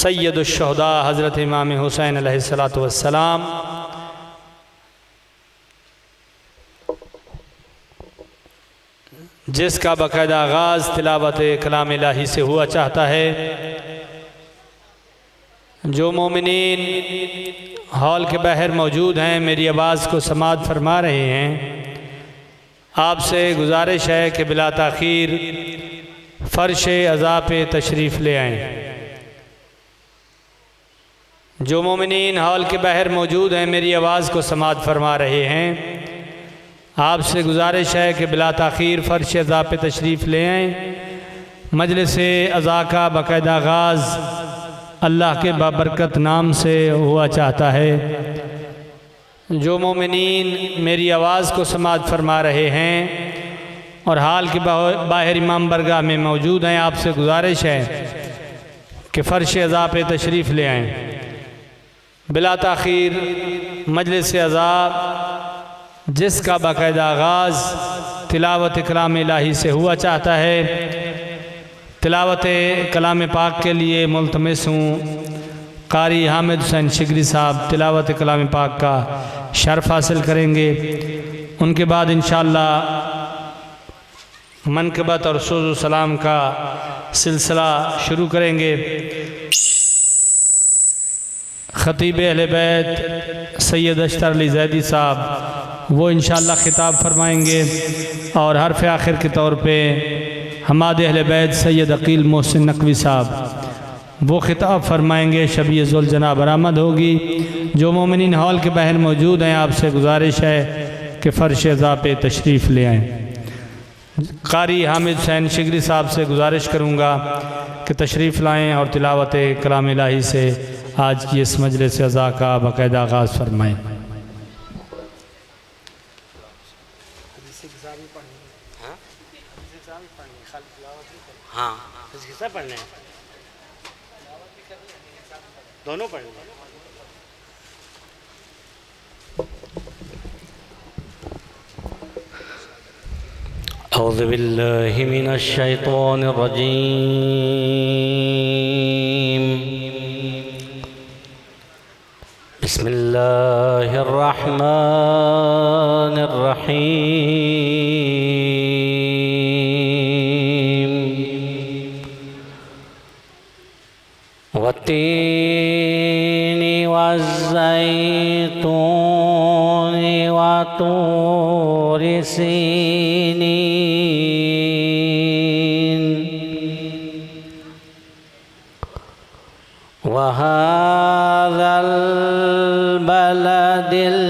सय्यदुश्शुहदा हज़रत इमाम हुसैन अलैहिस्सलातु वस्सलाम जिसका बाकायदा आगाज़ तिलावत कलाम इलाही से हुआ चाहता है। जो मोमिनीन हॉल के बाहर मौजूद हैं, मेरी आवाज़ को समाअत फरमा रहे हैं, आपसे गुजारिश है कि बिला ताख़ीर फ़र्श अज़ा पे तशरीफ़ ले आएँ। जो मोमिनीन हॉल के बाहर मौजूद हैं, मेरी आवाज़ को समाअत फरमा रहे हैं, आपसे गुजारिश है कि बिला ताख़ीर फ़र्श अज़ा पे तशरीफ़ ले आएँ। मजलिस अज़ा का बाकायदा आगाज़ अल्लाह के बाबरकत नाम से हुआ चाहता है। जो मोमिनीन मेरी आवाज़ को समाअत फरमा रहे हैं और हाल के बाहर इमाम बरगाह में मौजूद हैं, आपसे गुजारिश है कि फ़र्श अज़ा पे तशरीफ़ ले आएँ। बिला ताख़ीर मजलिस अज़ा जिसका बाकायदा आगाज़ तिलावत कलाम इलाही से हुआ चाहता है, तिलावत कलाम पाक के लिए मुल्तमिस हूँ कारी हामिद हुसैन शिगरी साहब तिलावत कलाम पाक का शर्फ हासिल करेंगे। उनके बाद इंशाअल्लाह मनक़बत और सुज़ु सलाम का सिलसिला शुरू करेंगे। ख़तीब अहले बैत सैयद अशतर अली ज़ैदी साहब वो इंशाअल्लाह खिताब फरमाएंगे और हर्फ आखिर के तौर पे हमाद अहले बैत सैयद अकील मोहसिन नकवी साहब वो खिताब फरमाएंगे। शबी ज़ुल जना बरामद होगी। जो मोमिनीन हॉल के बाहर मौजूद हैं, आपसे गुजारिश है कि फ़र्श अज़ा पे तशरीफ़ ले आएँ। कारी हामिद हुसैन शिगरी साहब से गुजारिश करूँगा कि तशरीफ़ लाएँ और तिलावत कलाम इलाही से आज की इस मजलिस अज़ा का बाकायदा आगाज़ फरमाएँ। हाँ, पढ़ने हैं, दोनों पढ़ने हैं। औज़ु बिल्लाहि मिनश शैतानिर रजीम। बिस्मिल्लाहिर रहमानिर रहीम। वत्तीनि वज़्ज़ैतूनि वतूरि सीनीन वहाज़ल बलदिल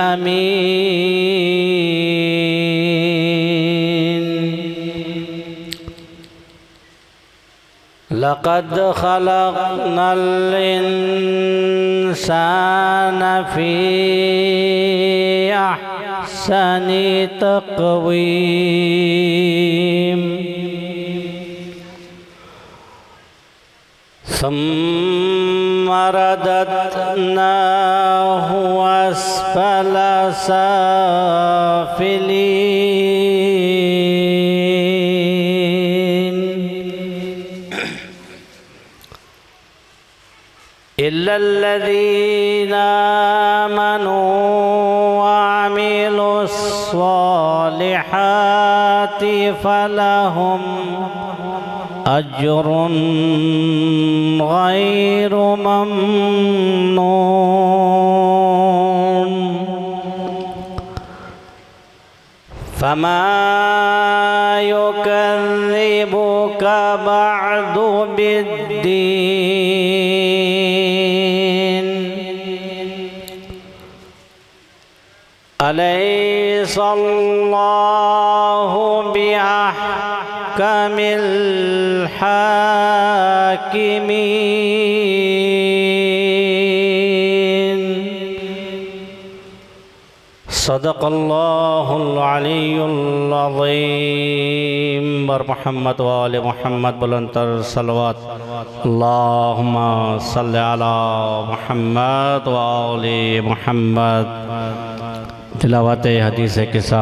अमीन। लक़द ख़लक़नल इंसान फ़ी अहसनि तक़वीम। सुम्म रददनाहु अस्फ़ल साफ़िलीन। इल्लल्लज़ीना आमनू वअमिलुस्सॉलिहाति फ़लहुम अज्रुन गैरु ममनून। फमा युकज़्ज़िबुका बअदु बिद्दीन। अलैहिस्सलाहु बिअहकमिल हाकिमीन। सदक़ल्लाहुल अलीयुल अज़ीम। बर मुहम्मद व आले मुहम्मद बुलंदतर सलवात। अल्लाहुम्मा सल्लि अला मुहम्मद व आले मुहम्मद। तिलावत हदीस किस्सा।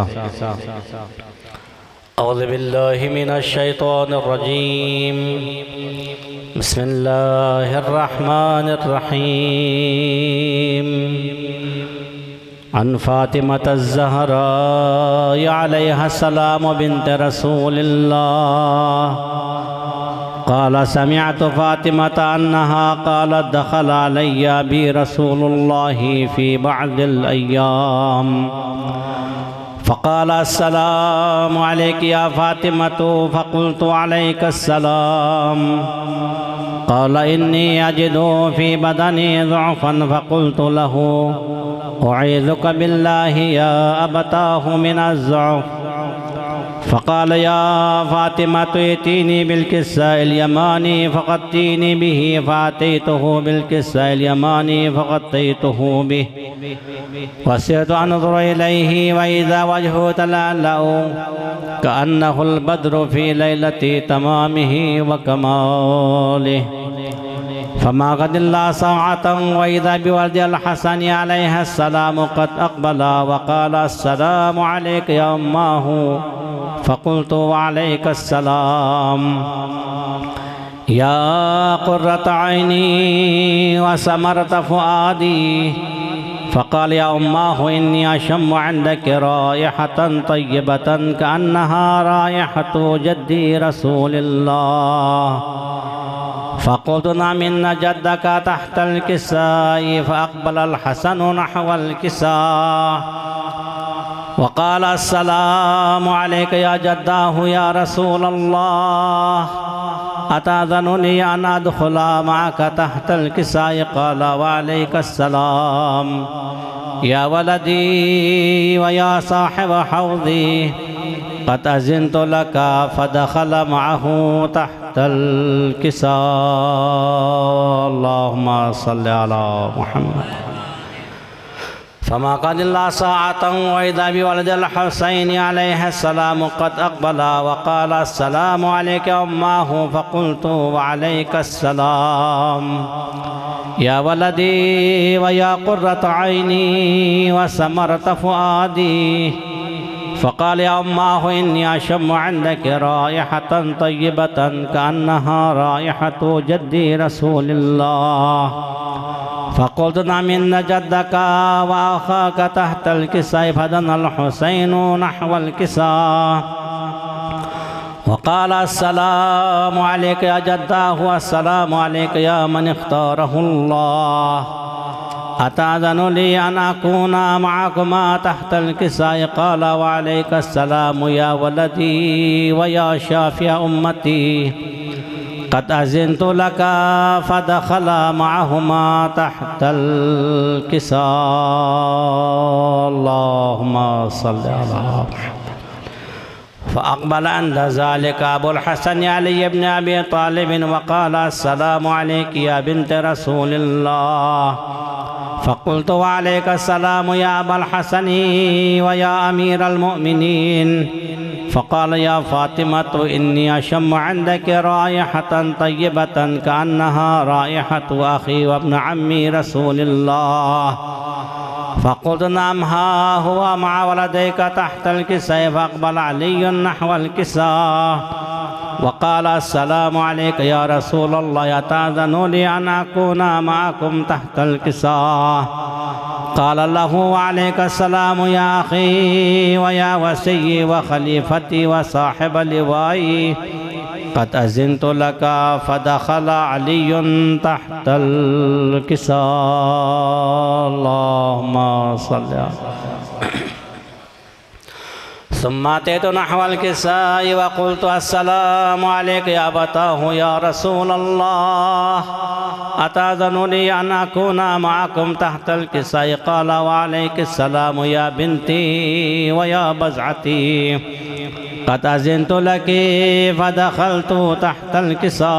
औज़ु बिल्लाहि मिनश शैतानिर रजीम। बिस्मिल्लाहिर्रहमानिर्रहीम। अन फ़ातिमत ज़हरा अलैहिस्सलाम बिन्त रसूलिल्लाह क़ाल समिअतु फ़ातिमत अन्नहा क़ालत दख़ल अलैया बी रसूलुल्लाहि फ़ी बअदिल अय्याम फ़क़ाल अस्सलामु अलैकी या फ़ातिमतु फ़क़ुल्तु अलैकस्सलाम क़ाल इन्नी अजिदु फ़ी बदनी ज़ुअफ़न फ़क़ुल्तु लहू उईज़ुक बिल्लाहि या अबताहु मिनज़्ज़ुअफ़ फ़क़ाल या फ़ातिमतु इतीनी बिल्किस्साइल यमानी फ़ग़त्तीनी बिही फ़अतैतुहु बिल्किस्साइल यमानी फ़ग़त्तैतुहु बिही वसिरतु अनज़ुरु इलैहि वइज़ा वजहुहु तलअलअ कअन्नहुल बद्रु फ़ी लैलति तमामिहि व कमालिहि फमा क़दिल्ला साअतन वइज़ा बिवलदिल हसनि अलैहिस्सलाम क़द अक़बला वक़ाल अस्सलामु अलैका या उम्महु फ़क़ुल्तु वअलैकस्सलाम या क़ुर्रत ऐनी व समरत फ़ुआदी फ़क़ाल या उम्महु इन्नी अशम्मु इंदक राइहतन तय्यबतन कअन्नहा राइहतु जद्दी रसूलिल्लाह फ़क़ुल्तु नअम इन्न जद्दक तहतल किस्साइ फ़अक़बलल हसन नहवल किस्सा वक़ाल अस्सलामु अलैका या जद्दाहु या रसूलल्लाह अताज़नुनी अन अदख़ुला मअक तहतल किस्साइ क़ाल वअलैकस्सलाम या वलदी व या साहिब हौज़ी क़द अज़िनतु लका फ़दख़ल मअहु तहतल किस्सा। अल्लाहुम्मा सल्लि अला मुहम्मद। फमा क़दिल्ला साअतन वइज़ा बिवलदिल हुसैनि अलैहिस्सलाम क़द अक़बला वक़ाल अस्सलामु अलैका या उम्महु फ़क़ुल्तु वअलैकस्सलाम या वलदी व या क़ुर्रत ऐनी व समरत फ़ुआदी फ़क़ाल या उम्महु इन्नी अशम्मु इंदक राइहतन तय्यबतन कअन्नहा राइहतु जद्दी रसूलिल्लाह फ़क़ुल्तु नअम इन्न जद्दक व अख़ाक तहतल किस्साइ फ़दनल हुसैनु नहवल किस्सा वक़ाल अस्सलामु अलैका या जद्दाहु अस्सलामु अलैका या मन इख़्तारहुल्लाह अताज़नुनी अन अकूना मअकुमा तहतल किस्साइ क़ाल वअलैकस्सलाम या वलदी व या शाफ़िअ उम्मती क़द अज़िनतु लका फ़दख़ला मअहुमा तहतल किस्सा। अल्लाहुम्मा सल्लि अला फ़अक़बल इंद ज़ालिका अबुल हसन अली इब्न अबी तालिब वक़ाल अस्सलामु अलैकी या बिन्त रसूलिल्लाह फ़क़ुल्तु वअलैकस्सलाम या अबल हसनी व या अमीरल मुअमिनीन फ़क़ाल या फ़ातिमतु इन्नी अशम्मु इंदक राइहतन तय्यबतन कअन्नहा राइहतु अख़ी व इब्न अम्मी रसूलिल्लाह फ़क़ुल्तु नअम हा हुवा मअ वलदैका तहतल किस्साइ फ़अक़बल अलिय्युन नहवल किस्सा वक़ाल अस्सलामु अलैका या रसूलल्लाह अताज़नुनी अन अकूना मअकुम तहतल किस्सा क़ाल लहू वअलैकस्सलाम या अख़ी व या वसिय्यी व ख़लीफ़ती व साहिब लिवाई क़द अज़िनतु लका फ़दख़ल अलिय्युन तहतल किस्सा। अल्लाहुम्मा सल्लि सुम्मा अतैतु नहवल किस्साइ व क़ुल्तु अस्सलामु अलैका या अबताहु या रसूलल्लाह अताज़नुनी अन अकूना मअकुम तहतल किस्साइ क़ाल वअलैकस्सलाम या बिन्ती व या बज़अती क़द अज़िनतु लकी फ़दख़लतु तहतल किस्सा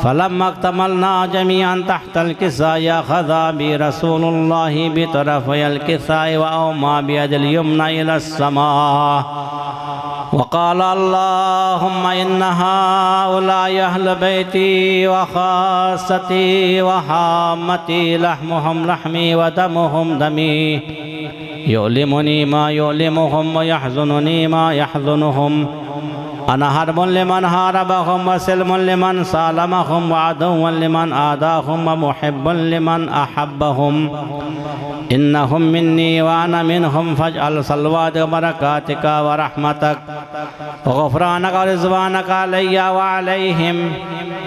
फलम्मा इक्तमलना जमीअन तहतल किस्साइ अख़ज़ बी रसूलुल्लाहि बितरफ़यल किस्साइ व औमा बियदिल युमना इलस समा वक़ाल अल्लाहुम्मा इन्न हाउलाइ अहल बैती व ख़ास्सती व हाम्मती लहमुहुम लहमी व दमुहुम दमी युलिमुनी मा युलिमुहुम व यहज़ुनुनी मा यहज़ुनुहुम अना हरबुन लिमन हारबहुम व सिल्मुन लिमन सालमहुम व अदुव्वुन लिमन आदाहुम व मुहिब्बुन लिमन अहब्बहुम इन्नहुम मिन्नी व अना मिनहुम फजअल सलवातिक व बरकातिका व रहमतक व गुफ़रानक व रिज़वानक अलैया व अलैहिम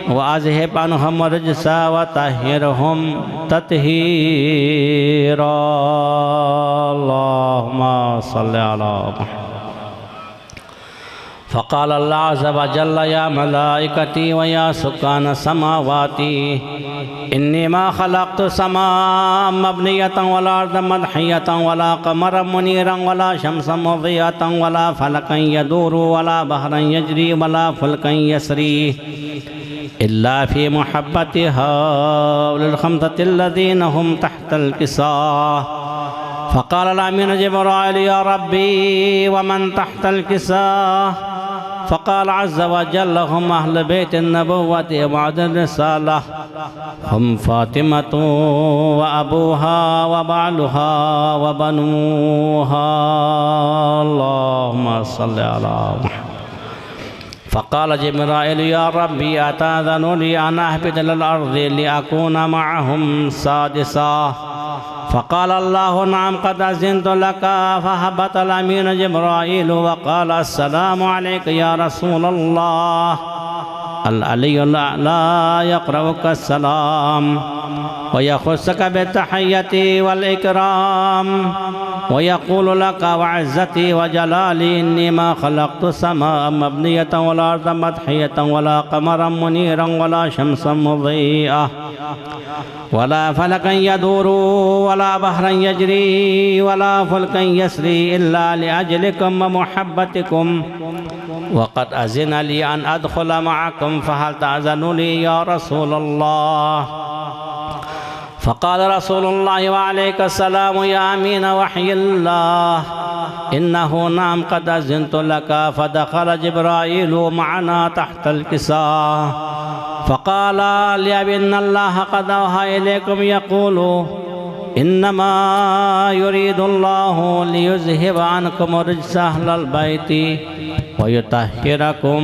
व अज़हिब अन्हुम रिज्सा व तहिरहुम तत्हीरा। अल्लाहुम्मा सल्लि अला मुहम्मद। फ़क़ाल अल्लाह अज़्ज़ व जल्ल या मलाइकती व या सुकान समावाती इन्नी मा ख़लक़्तु समाअ मबनियतन वला अर्ज़ मदहियतन वला क़मरन मुनीरन वला शम्सन मुज़ियतन वला फ़लकन यदूरु वला बहरन यजरी वला फुल्कन यसरी इल्ला फ़ी मुहब्बति हाउलिल ख़मसति लज़ीना हुम तहतल किसाह। फ़क़ाल अमीन जिब्राईल या रब्बी व मन तहतल किसाह। फ़क़ाल अज़्ज़ व जल्ल हुम अहल बैत नबुव्वति व अदल रिसाला हुम फ़ातिमतु व अबूहा व बालुहा व बनूहा। अल्लाहुम्मा सल्लि अला मुहम्मद। फ़क़ाल जिब्राईल या रब्बी अताज़नु ली अन अहबित इलल अर्ज़ि लिअकून मअहुम सादिसा। फ़क़ाल अल्लाहु नअम क़द अज़िनतु लक। फ़हब्बत अमीन जिब्राईल वक़ाल अस्सलामु अलैका या रसूलल्लाह। अल अलियुल अअला यक़रउका अस्सलाम व यख़ुस्सुक बित्तहिय्यति वल इकराम व यक़ूलु लक व इज़्ज़ती व जलाली इन्नी मा ख़लक़्तु समाअ मबनियतन वला अर्ज़ मदहियतन वला क़मरन मुनीरन वला शम्सन मुज़ीअह वला फ़लकन यदूरु वला बहरन यजरी वला फुल्कन यसरी इल्ला लिअजलिकुम व मुहब्बतिकुम वक़द अज़िन ली अन अदख़ुल मअकुम फ़हल तअज़नु ली या रसूलल्लाह। फ़क़ाल रसूलुल्लाह व अलैका अस्सलाम या अमीन वहयिल्लाह इन्नहु नअम क़द अज़िनतु लक। फ़दख़ल जिब्राईल मअना तहतल किसाह फ़क़ाल लिअबी इन्नल्लाह क़द अवहा इलैकुम यक़ूलु इन्नमा युरीदुल्लाहु लियुज़हिब अन्कुम रिज्स अहलल बैति व युतहिरकुम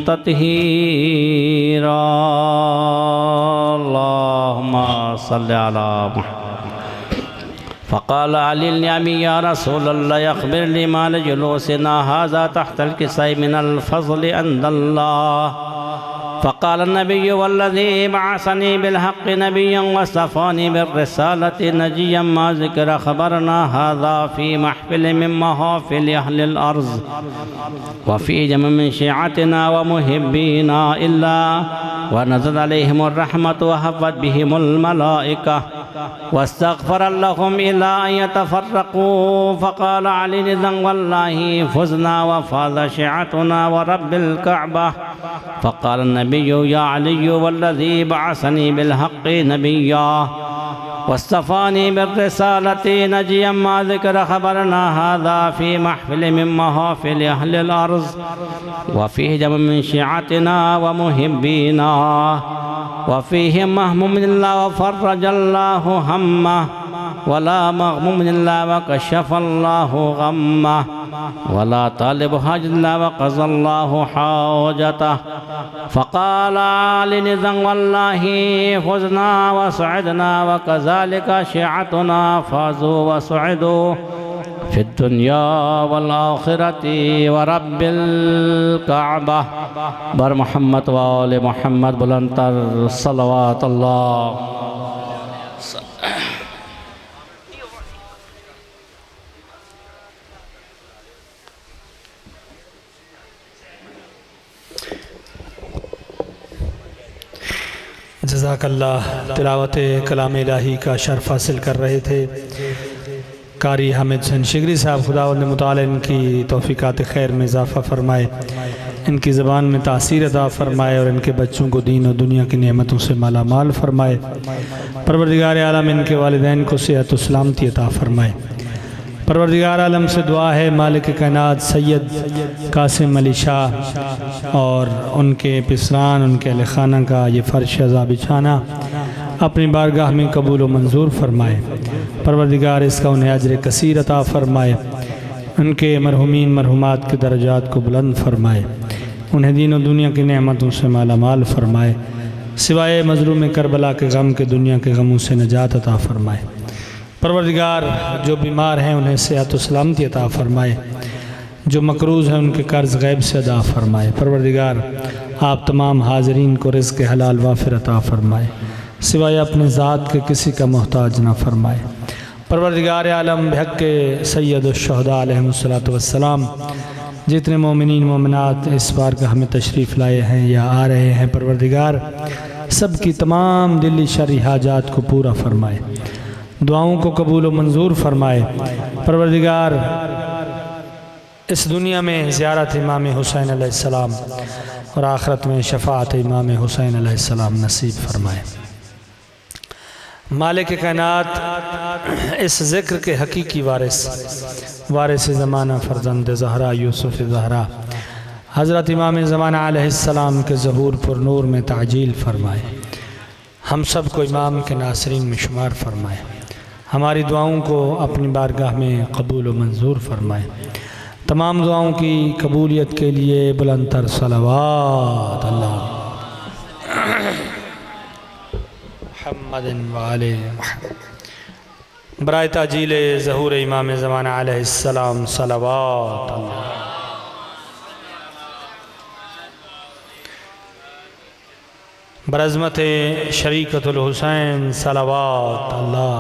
तत्हीरा। अल्लाहुम्मा सल्लि अला मुहम्मद। फ़क़ाल अली अमी या रसूलल्लाह अख़बिरनी मा लिजुलूसिना हाज़ा तहतल किसाई मिनल फ़ज़्लि इंदल्लाह। फ़क़ाल नबी वल्लज़ी बअसनी बिलहक़्क़ि नबिय्यन वस्तफ़ानी बिर्रिसालति नजिय्यन मा ज़िक्र ख़बरना हाज़ा फ़ी महफ़िल मिन महाफ़िल अहलिल अर्ज़ व फ़ी जम मिन शिअतिना व मुहिब्बीना इल्ला व नज़लत अलैहिमुर रहमतु व हफ़्फ़त बिहिमुल मलाइका वस्तग़फ़र लहुम इला अन यतफ़र्रक़ू। फ़क़ाल अली इज़न वल्लाहि फ़ुज़ना व फ़ाज़ शिअतुना व रब्बिल कअबा। फ़क़ाल नबिय्यु या अलिय्यु वल्लज़ी बअसनी बिलहक़्क़ि नबिय्या वस्तफ़ानी बिर्रिसालति नजिय्यन मा ज़िक्र ख़बरना हाज़ा फ़ी महफ़िल मिन महाफ़िल अहलिल अर्ज़ व फ़ीहि जम मिन शिअतिना व मुहिब्बीना व फ़ीहि महमूम इल्ला व फ़र्रजल्लाहु हम्मह वला मग़मूम इल्ला व कशफ़ल्लाहु ग़म्मह वला तालिब हाज इल्ला व क़ज़ल्लाहु हाजतह। फ़क़ाल अली इज़न वल्लाहि फ़ुज़ना व सुअदना व कज़ालिका शिअतुना फ़ाज़ू व सुअदू फ़िद दुनिया वल आख़िरति व रब्बिल कअबा। बर मोहम्मद व आले मोहम्मद बुलंदतर सलवातुल्लाह। जज़ाकल्लाह। तिलावत कलाम इलाही का शर्फ हासिल कर रहे थे कारी हामिद हुसैन शिगरी साहब। खुदावंद मुताल इनकी तौफ़ीक़ात खैर में इज़ाफ़ा फ़रमाए, इनकी ज़बान में तासीर अदा फ़रमाए और इनके बच्चों को दीन और दुनिया की नेमतों से माला माल फ़रमाए। परवरदिगार आलम इनके वालिदैन को सेहत व सलामती अता फ़रमाए। परवरदिगार आलम से दुआ है मालिक कायनात सैयद कासिम अली शाह और उनके पिसरान उनके अहल खाना का ये फ़र्श अज़ा बिछाना अपनी बारगाह में कबूल व मंजूर फ़रमाए। परवरदिगार इसका उन्हें अजर कसीर अता फ़रमाए, उनके मरहुमीन मरहुमात के दर्जात को बुलंद फ़रमाए। उन्हें दीन और दुनिया की नेमतों से माला माल फरमाए, सिवाय मज़लूम करबला के गम के दुनिया के गमों से निजात अता फरमाए। परवरदिगार जो बीमार हैं उन्हें सेहत व सलामती अता फरमाए, जो मकरूज़ हैं उनके कर्ज़ गैब से अदा फरमाए। परवरदिगार आप तमाम हाज़रीन को रिज़्क़ हलाल वाफ़िर अता फरमाए, सिवाय अपने ज़ात के किसी का मोहताज ना फरमाए। परवरदिगार आलम बहक़ के सय्यदुश्शुहदा अलैहिमुस्सलातु वस्सलाम जितने मोमिनीन मोमिनात इस बार का हमें तशरीफ़ लाए हैं या आ रहे हैं, परवरदिगार सब की तमाम दिली शर्री हाजात को पूरा फरमाए, दुआओं को कबूल व मंजूर फरमाए। परवरदिगार इस दुनिया में ज़ियारत इमाम हुसैन अलैहिस्सलाम और आखिरत में शफ़ाअत इमाम हुसैन अलैहिस्सलाम नसीब फरमाए। मालिक कायनात इस ज़िक्र के हकीकी वारिस ज़माना फ़र्जंद ज़हरा यूसुफ़ ज़हरा हज़रत इमाम ज़माना अलैहिस्सलाम के ज़हूर पर नूर में ताजील फरमाए। हम सब को इमाम के नासरीन में शुमार फरमाए, हमारी दुआओं को अपनी बारगाह में कबूल व मंजूर फरमाए। तमाम दुआओं की कबूलियत के लिए बुलंदतर सलावात अल्लाह मुहम्मदिन व आले मुहम्मद। बराए ताजील ज़हूर इमाम ज़माना अलैहिस्सलाम सलावात अल्लाह। बरज़मत शरीकतुल हुसैन सलावात अल्लाह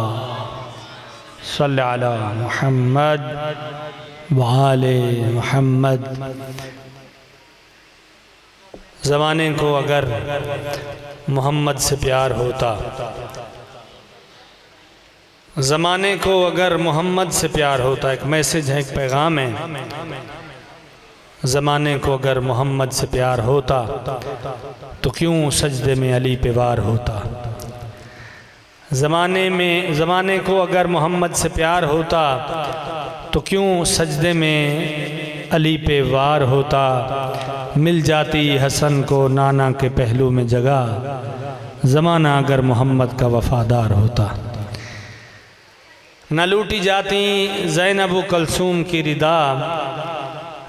सल्ली अला मुहम्मद व आले मुहम्मद। ज़माने को अगर मोहम्मद से प्यार होता, ज़माने को अगर मोहम्मद से प्यार होता, एक मैसेज है, एक पैगाम है, ज़माने को अगर मोहम्मद से प्यार होता तो क्यों सजदे में अली पे वार होता। ज़माने को अगर मोहम्मद से प्यार होता तो क्यों सजदे में अली पे वार होता। मिल जाती हसन को नाना के पहलू में जगह, ज़माना अगर मोहम्मद का वफ़ादार होता। न लूटी जाती ज़ैनब व कलसूम की रिदा,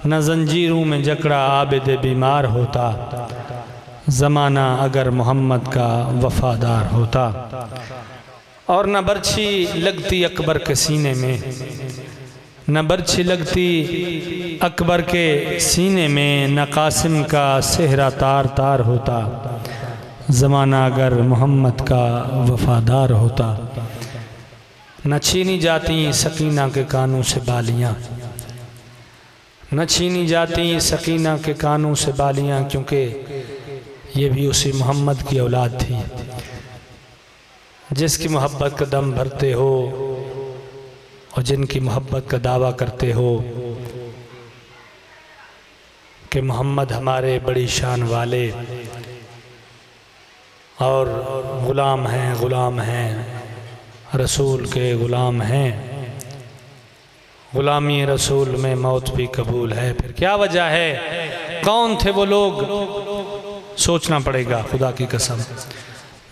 न जंजीरों में जकड़ा आबिद बीमार होता। ज़माना अगर मोहम्मद का वफ़ादार होता। और न बर्छी लगती अकबर के सीने में, न बर्छी लगती अकबर के सीने में, न कासिम का सेहरा तार तार होता। ज़माना अगर मोहम्मद का वफ़ादार होता। न छीनी जाती सकीना के कानों से बालियाँ, न छीनी जाती सकीना के कानों से बालियाँ, क्योंकि ये भी उसी मोहम्मद की औलाद थी जिसकी मोहब्बत का दम भरते हो और जिनकी मोहब्बत का दावा करते हो कि मोहम्मद हमारे बड़ी शान वाले और ग़ुलाम हैं, रसूल के ग़ुलाम हैं, ग़ुलामी रसूल में मौत भी कबूल है। फिर क्या वजह है, कौन थे वो लोग, सोचना पड़ेगा खुदा की कसम।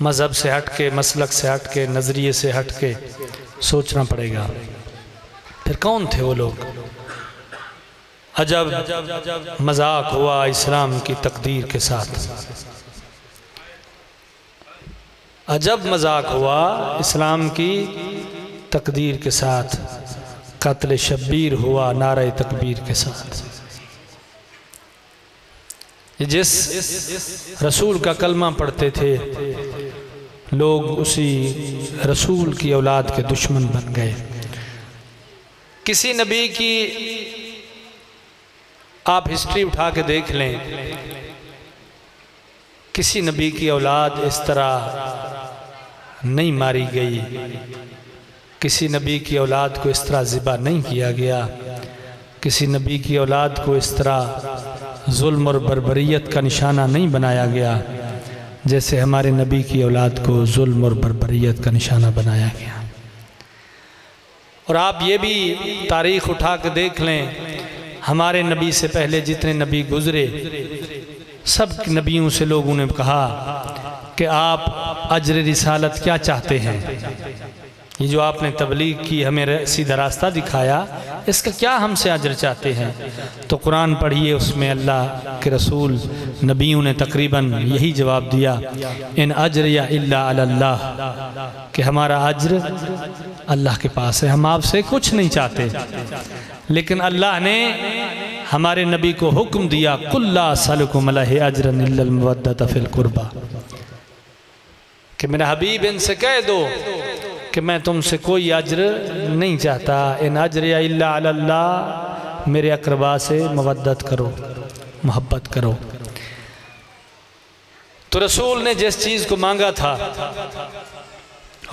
मज़हब से हट के, मसलक से हट के, नज़रिए से हट के सोचना पड़ेगा। फिर कौन थे वो लोग। अजब मजाक हुआ इस्लाम की तकदीर के साथ, अजब मजाक हुआ इस्लाम की तकदीर के साथ। कत्ल शब्बीर हुआ नारे तकबीर के साथ। जिस रसूल का कलमा पढ़ते थे लोग उसी रसूल की औलाद के दुश्मन बन गए। किसी नबी की आप हिस्ट्री उठा के देख लें, किसी नबी की औलाद इस तरह नहीं मारी गई, किसी नबी की औलाद को इस तरह ज़िबा नहीं किया गया, किसी नबी की औलाद को इस तरह जुल्म और बर्बरियत का निशाना नहीं बनाया गया जैसे हमारे नबी की औलाद को जुल्म और बर्बरियत का निशाना बनाया गया। और आप ये भी तारीख़ उठा के देख लें, हमारे नबी से पहले जितने नबी गुज़रे सब नबियों से लोगों ने कहा कि आप अजर रिसालत क्या चाहते हैं, ये जो आपने तबलीग की, हमें सीधा रास्ता दिखाया, इसका क्या हमसे अजर चाहते हैं? तो कुरान पढ़िए, उसमें अल्लाह के रसूल नबियों ने तकरीबन यही जवाब दिया, इन अजर या इल्ला अल्लाह, कि हमारा अज्र अल्लाह के पास है, हम आपसे कुछ नहीं चाहते। लेकिन अल्लाह ने हमारे नबी को हुक्म दिया, कुल्ला सलकुम अलैहि अजरन इल्लल मवद्दत फिल कुर्बा, कि मेरा हबीब इनसे कह दो कि मैं तुमसे कोई अज्र नहीं चाहता, इन अज्र या इल्ला अल्लाह, मेरे अकरबा से मवद्दत करो, मोहब्बत करो। तो रसूल ने जिस चीज़ को मांगा था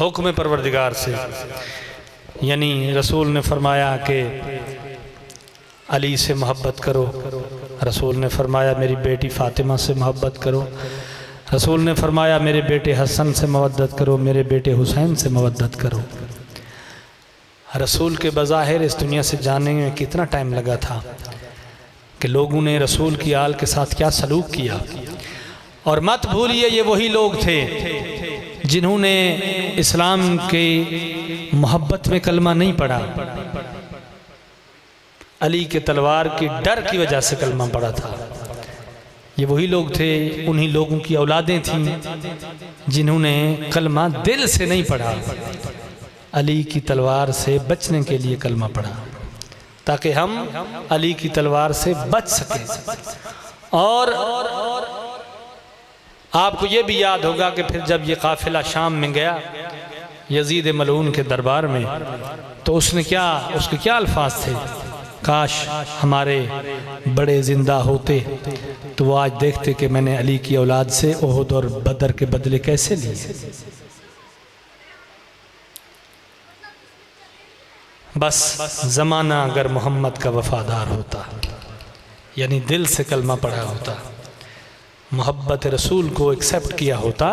हुक्म परवरदिगार से, यानी रसूल ने फरमाया कि अली से मोहब्बत करो, रसूल ने फरमाया मेरी बेटी फ़ातिमा से मोहब्बत करो, रसूल ने फरमाया मेरे बेटे हसन से मवद्दत करो, मेरे बेटे हुसैन से मवद्दत करो। रसूल के बज़ाहिर इस दुनिया से जाने में कितना टाइम लगा था कि लोगों ने रसूल की आल के साथ क्या सलूक किया। और मत भूलिए, ये वही लोग थे जिन्होंने इस्लाम के मोहब्बत में कलमा नहीं पढ़ा, अली के तलवार की डर की वजह से कलमा पढ़ा था। ये वही लोग थे, उन्हीं लोगों की औलादें थीं जिन्होंने कलमा दिल से नहीं पढ़ा, अली की तलवार से बचने के लिए कलमा पढ़ा, ताकि हम अली की तलवार से बच सकें। और आपको ये भी याद होगा कि फिर जब ये काफिला शाम में गया यजीद मलऊन के दरबार में, तो उसके क्या अल्फाज थे, काश हमारे बड़े ज़िंदा होते तो वो आज देखते कि मैंने अली की औलाद से ओहद और बदर के बदले कैसे लिए। बस ज़माना अगर मोहम्मद का वफ़ादार होता, यानी दिल से कलमा पढ़ा होता, मोहब्बत रसूल को एक्सेप्ट किया होता,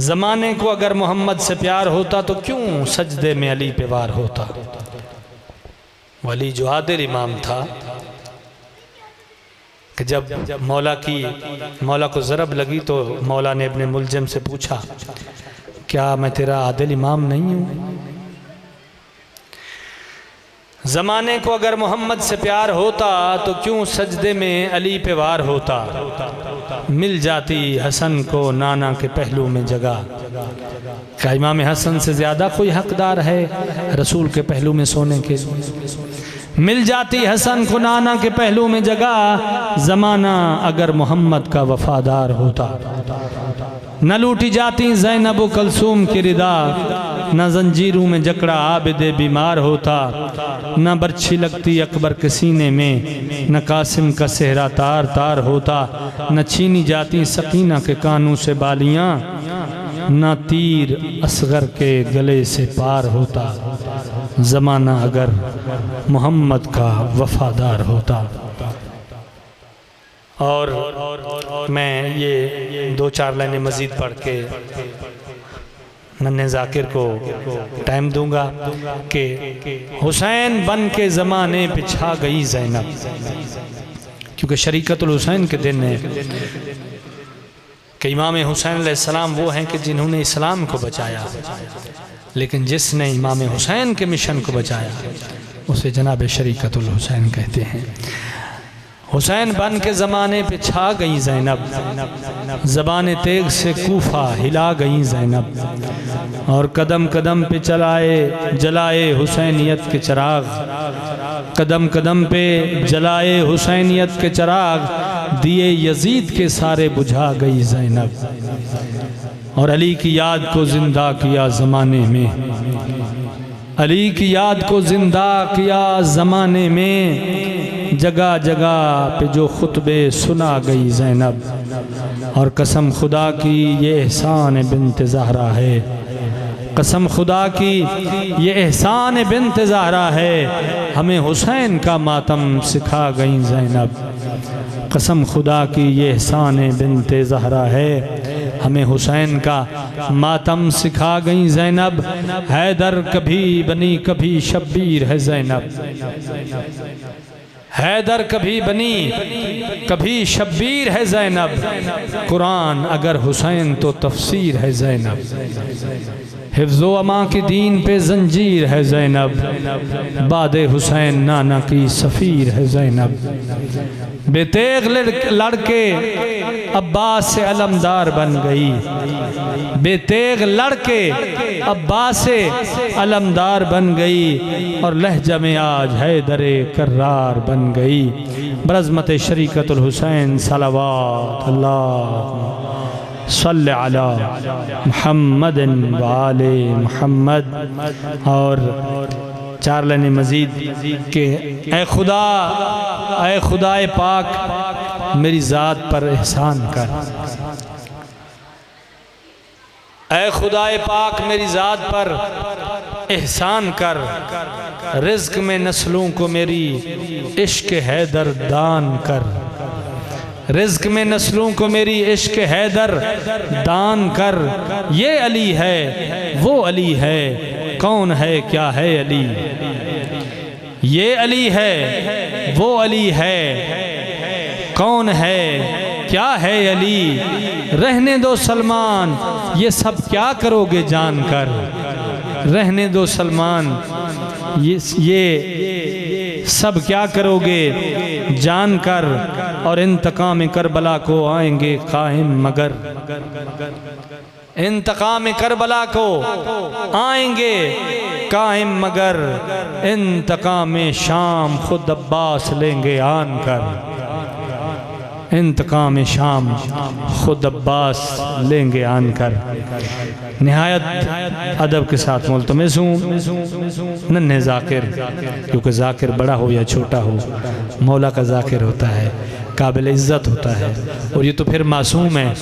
ज़माने को अगर मोहम्मद से प्यार होता, तो क्यों सजदे में अली पे वार होता। वली जो आदिल इमाम था कि जब मौला को ज़रब लगी तो मौला ने अपने मुलज़िम से पूछा, क्या मैं तेरा आदिल इमाम नहीं हूँ? ज़माने को अगर मोहम्मद से प्यार होता तो क्यों सजदे में अली पे वार होता। मिल जाती हसन को नाना के पहलू में जगह, क्या इमाम हसन से ज़्यादा कोई हकदार है रसूल के पहलू में सोने के? मिल जाती हसन को नाना के पहलू में जगह, ज़माना अगर मोहम्मद का वफ़ादार होता। न लूटी जाती ज़ैनब कलसूम की रिदा, न जंजीरों में जकड़ा आबिदे बीमार होता, न बर्छी लगती अकबर के सीने में, न कासिम का सेहरा तार तार होता, न छीनी जाती सकीना के कानों से बालियाँ, न तीर असगर के गले से पार होता। ज़माना अगर मोहम्मद का वफ़ादार होता। और मैं ये 2-4 लाइनें मज़ीद पढ़ के नन्हे ज़ाकिर को टाइम दूंगा कि हुसैन बन के ज़माने पे छा गई ज़ैनब, क्योंकि शरीकतुल हुसैन के दिन है कि इमाम हुसैन अलैहिस्सलाम वो हैं कि जिन्होंने इस्लाम को बचाया, लेकिन जिसने इमाम हुसैन के मिशन को बचाया उसे जनाब शरीकतुल हुसैन कहते हैं। हुसैन बन के ज़माने पे छा गई ज़ैनब, ज़बान तेग से कूफा हिला गई ज़ैनब, और कदम कदम पे जलाए हुसैनियत के चिराग, कदम कदम पे जलाए हुसैनियत के चिराग, दिए यजीद के सारे बुझा गई ज़ैनब। और अली की याद को ज़िंदा किया ज़माने में, अली की याद को ज़िंदा किया ज़माने में, जगह जगह पे जो खुतबे सुना गई ज़ैनब। और कसम खुदा की ये एहसान बिन्त ज़हरा है, कसम खुदा की ये एहसान बिन्त ज़हरा है, हमें हुसैन का मातम सिखा गई ज़ैनब। कसम खुदा की ये एहसान बिन्त ज़हरा है, हमें हुसैन का मातम सिखा गई ज़ैनब। हैदर कभी बनी कभी शब्बीर है ज़ैनब, हैदर कभी बनी कभी शब्बीर है ज़ैनब, कुरान अगर हुसैन तो तफसीर है ज़ैनब। हिफ्ज़ो अमा के दीन पे जंजीर है ज़ैनब, बादे हुसैन नाना की सफ़ीर है ज़ैनब। बेतेग लड़के अब्बास से अलमदार बन गई, बेतेग लड़के अब्बास से अलमदार बन गई और लहजा में आज हैदरे कर्रार बन गई। बरज़मत शरीकतुल हुसैन सलावत अल्लाह सल्ले अला मुहम्मदिन व आले मुहम्मद। और चार लाइनें मज़ीद के ऐ खुदाए पाक मेरी ज़ात पर एहसान कर, ऐ खुदाए पाक मेरी ज़ात पर एहसान कर, रिज़्क़ में नस्लों को मेरी इश्क हैदर दान कर, रिज़्क़ में नस्लों को मेरी इश्क हैदर दान कर। ये अली है वो अली है, कौन है क्या है अली, ये अली है वो अली है, कौन है क्या है अली। रहने दो सलमान ये सब क्या करोगे जानकर, रहने दो सलमान ये सब क्या करोगे जानकर। और इंतकाम करबला को आएंगे कायम मगर, इंतकाम करबला को आएंगे कायम मगर, इंतकाम शाम खुद अब्बास लेंगे आन कर, इंतकाम शाम खुद अब्बास लेंगे आन कर। निहायत अदब के साथ मुल्तमिस हूँ नन्हे ज़ाकिर, क्योंकि ज़ाकिर बड़ा हो या छोटा हो मौला का ज़ाकिर होता है, काबिल इज़्ज़त होता है। और ये तो फिर मासूम है,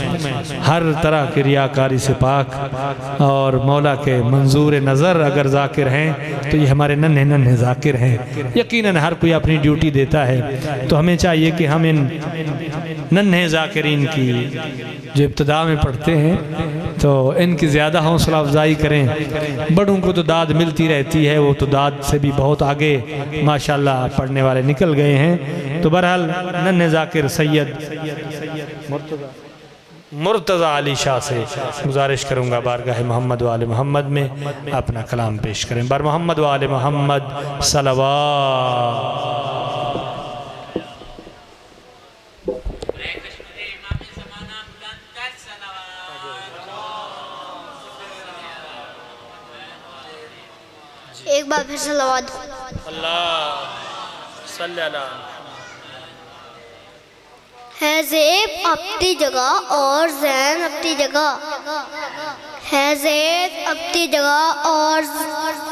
हर तरह की रियाकारी से पाक और मौला के मंजूर नज़र अगर ज़ाकिर हैं तो ये हमारे नन्हे नन्हे ज़ाकिर हैं। यकीनन हर कोई अपनी ड्यूटी देता है, तो हमें चाहिए कि हम इन नन्हे ज़ाकिरीन की जो इब्तिदा में पढ़ते हैं तो इनकी ज़्यादा हौसला अफजाई करें। बड़ों को तो दाद मिलती रहती है, वो तो दाद से भी बहुत आगे माशाल्लाह पढ़ने वाले निकल गए हैं। तो बहरहाल नन्हे ज़ाकिर सैयद मुर्तज़ा अली शाह से गुजारिश करूँगा बारगाह मोहम्मद वाले मोहम्मद में अपना कलाम पेश करें। बर मोहम्मद वाले मोहम्मद सलवात। एक बार फिर सलावत। अल्लाह सल्ले अला। है ज़ेब अपनी जगह और ज़ैन अपनी जगह, है ज़ेब अपनी जगह और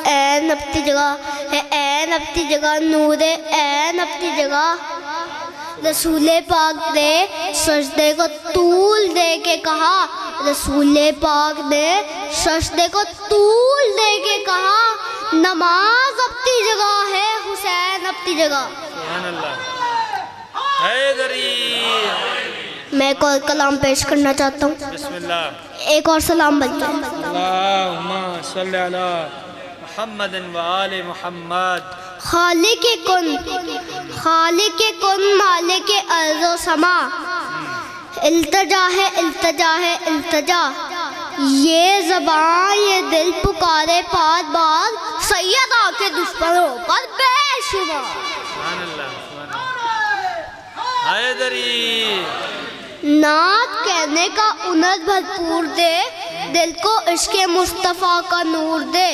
ऐन अपनी जगह, है ऐन अपनी जगह, नूर ऐन अपनी जगह। रसूल पाक ने सजदे को तूल दे के कहा, रसूल पाक ने सजदे को तूल दे के कहा, नमाज अपनी जगह है हुसैन अपनी जगह। मैं एक और कलाम पेश करना चाहता हूँ, एक और सलाम बल्कि। अल्लाहुम्मा सल्ली अला मुहम्मदिन व आले मुहम्मद। खालिक कुन मालिक अर्ज़ो समा, इल्तजा है इल्तजा है इल्तजा, ये ज़बान ये दिल पुकारे पार बार, सैयदा के दुश्मनों पर बेशुमार। नात कहने का उन्नत भरपूर दे, दिल को इश्क़ मुस्तफ़ा का नूर दे।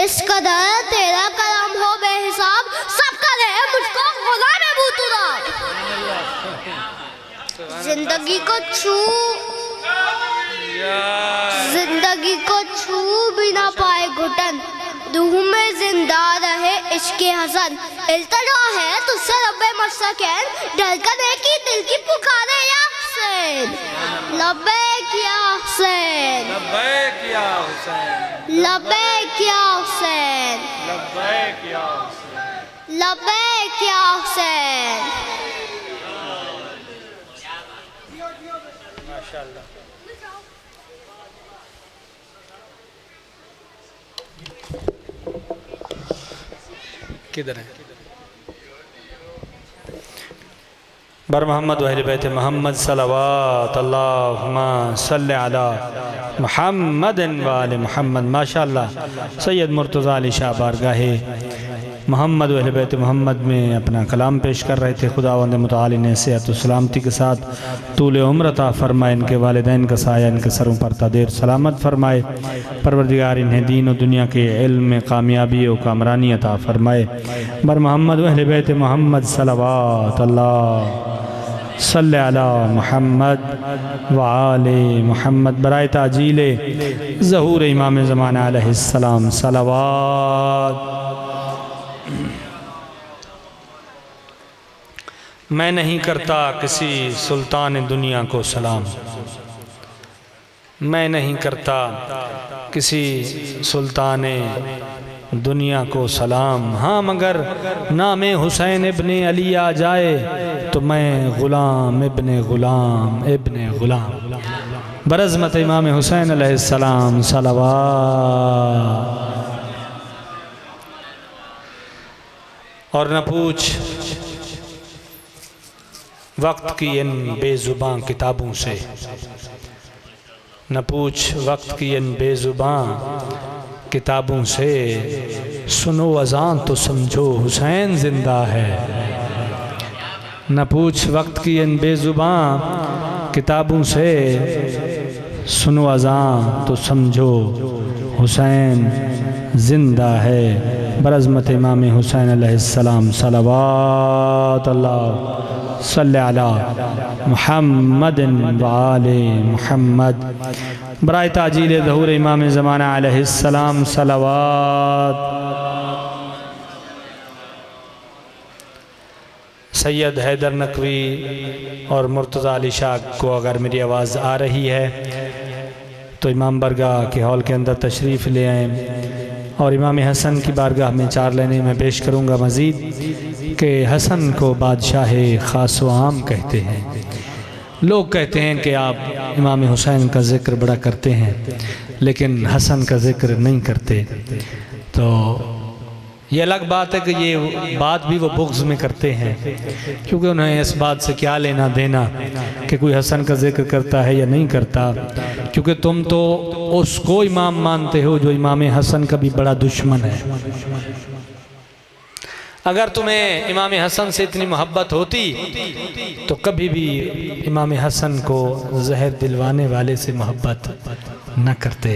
इस कदर तेरा कलाम हो बेहिसाब, सब करे मुझको गुलाम बूतुराब। जिंदगी को छू भी ना पाए घुटन, रूह में जिंदा रहे इश्क़ हसन। इल्तिजा है तुझसे रब्बे मस्तकीन, धड़कन है कि दिल की पुकारे या हुसैन। लब्बैक या हुसैन, लब्बैक या हुसैन, लब्बैक या हुसैन, लब्बैक या हुसैन, लब्बैक या हुसैन। माशाअल्लाह। किधर है? बर मोहम्मद वहल बैत मोहम्मद सल्लल्लाहु अल्लाहुम्मा सल्लि अला मुहम्मद व आले मुहम्मद। माशाअल्लाह सैयद मुर्तज़ा अली शाह बारगाहे मोहम्मद वहल बैत मोहम्मद में अपना कलाम पेश कर रहे थे। खुदावंद मुतआली ने सेहत व सलामती के साथ तूल उम्र अता फरमाए, इनके वालिदैन का साया इनके सरों पर तादेर सलामत फरमाए। परवरदिगार इन्हें दीन और दुनिया के इल्म में कामयाबी और कामरानी अता फरमाए। बर मोहम्मद वहल बैत मोहम्मद सल्लल्लाहु सल्ले अला मुहम्मद व आले मुहम्मद। बराए ताजीले ज़हूर इमाम ज़माना अलैहिस्सलाम सलावत। मैं नहीं करता किसी सुल्तान दुनिया को सलाम, मैं नहीं करता किसी सुल्तान दुनिया को सलाम। हाँ मगर नाम हुसैन इब्ने अली आ जाए तो मैं ग़ुलाम इब्ने ग़ुलाम बरज़मत इमाम हुसैन अलैहिस्सलाम सलावत। और न पूछ वक्त की इन बेज़ुबां किताबों से, न पूछ वक्त की इन बेज़ुबां किताबों से, सुनो अज़ान तो समझो हुसैन ज़िंदा है। न पूछ वक्त की इन बेज़ुबां किताबों से, सुनो अज़ान तो समझो हुसैन ज़िंदा है। बरज़मत इमाम हुसैन अलैहिस्सलाम सलावत अल्लाह सल्ले अला मुहम्मद व आले मुहम्मद। बराए ताजील ज़हूर इमाम ज़माना अलैहिस्सलाम सलावत। सैयद हैदर नकवी और मुर्तज़ा अली शाह को अगर मेरी आवाज़ आ रही है तो इमाम बरगाह के हॉल के अंदर तशरीफ़ ले आएँ। और इमाम हसन की बारगाह में 4 लाइनें मैं पेश करूँगा मज़ीद कि हसन को बादशाह ख़ास व आम कहते हैं। लोग कहते हैं कि आप इमाम हुसैन का ज़िक्र बड़ा करते हैं लेकिन हसन का ज़िक्र नहीं करते। तो ये अलग बात है कि ये बात भी वो बुग़्ज़ में करते हैं, क्योंकि उन्हें इस बात से क्या लेना देना कि कोई हसन का ज़िक्र करता है या नहीं करता, क्योंकि तुम तो उसको इमाम मानते हो जो इमाम हसन का भी बड़ा दुश्मन है। अगर तुम्हें इमाम हसन से इतनी मोहब्बत होती तो कभी भी इमाम हसन को जहर दिलवाने वाले से मोहब्बत न करते,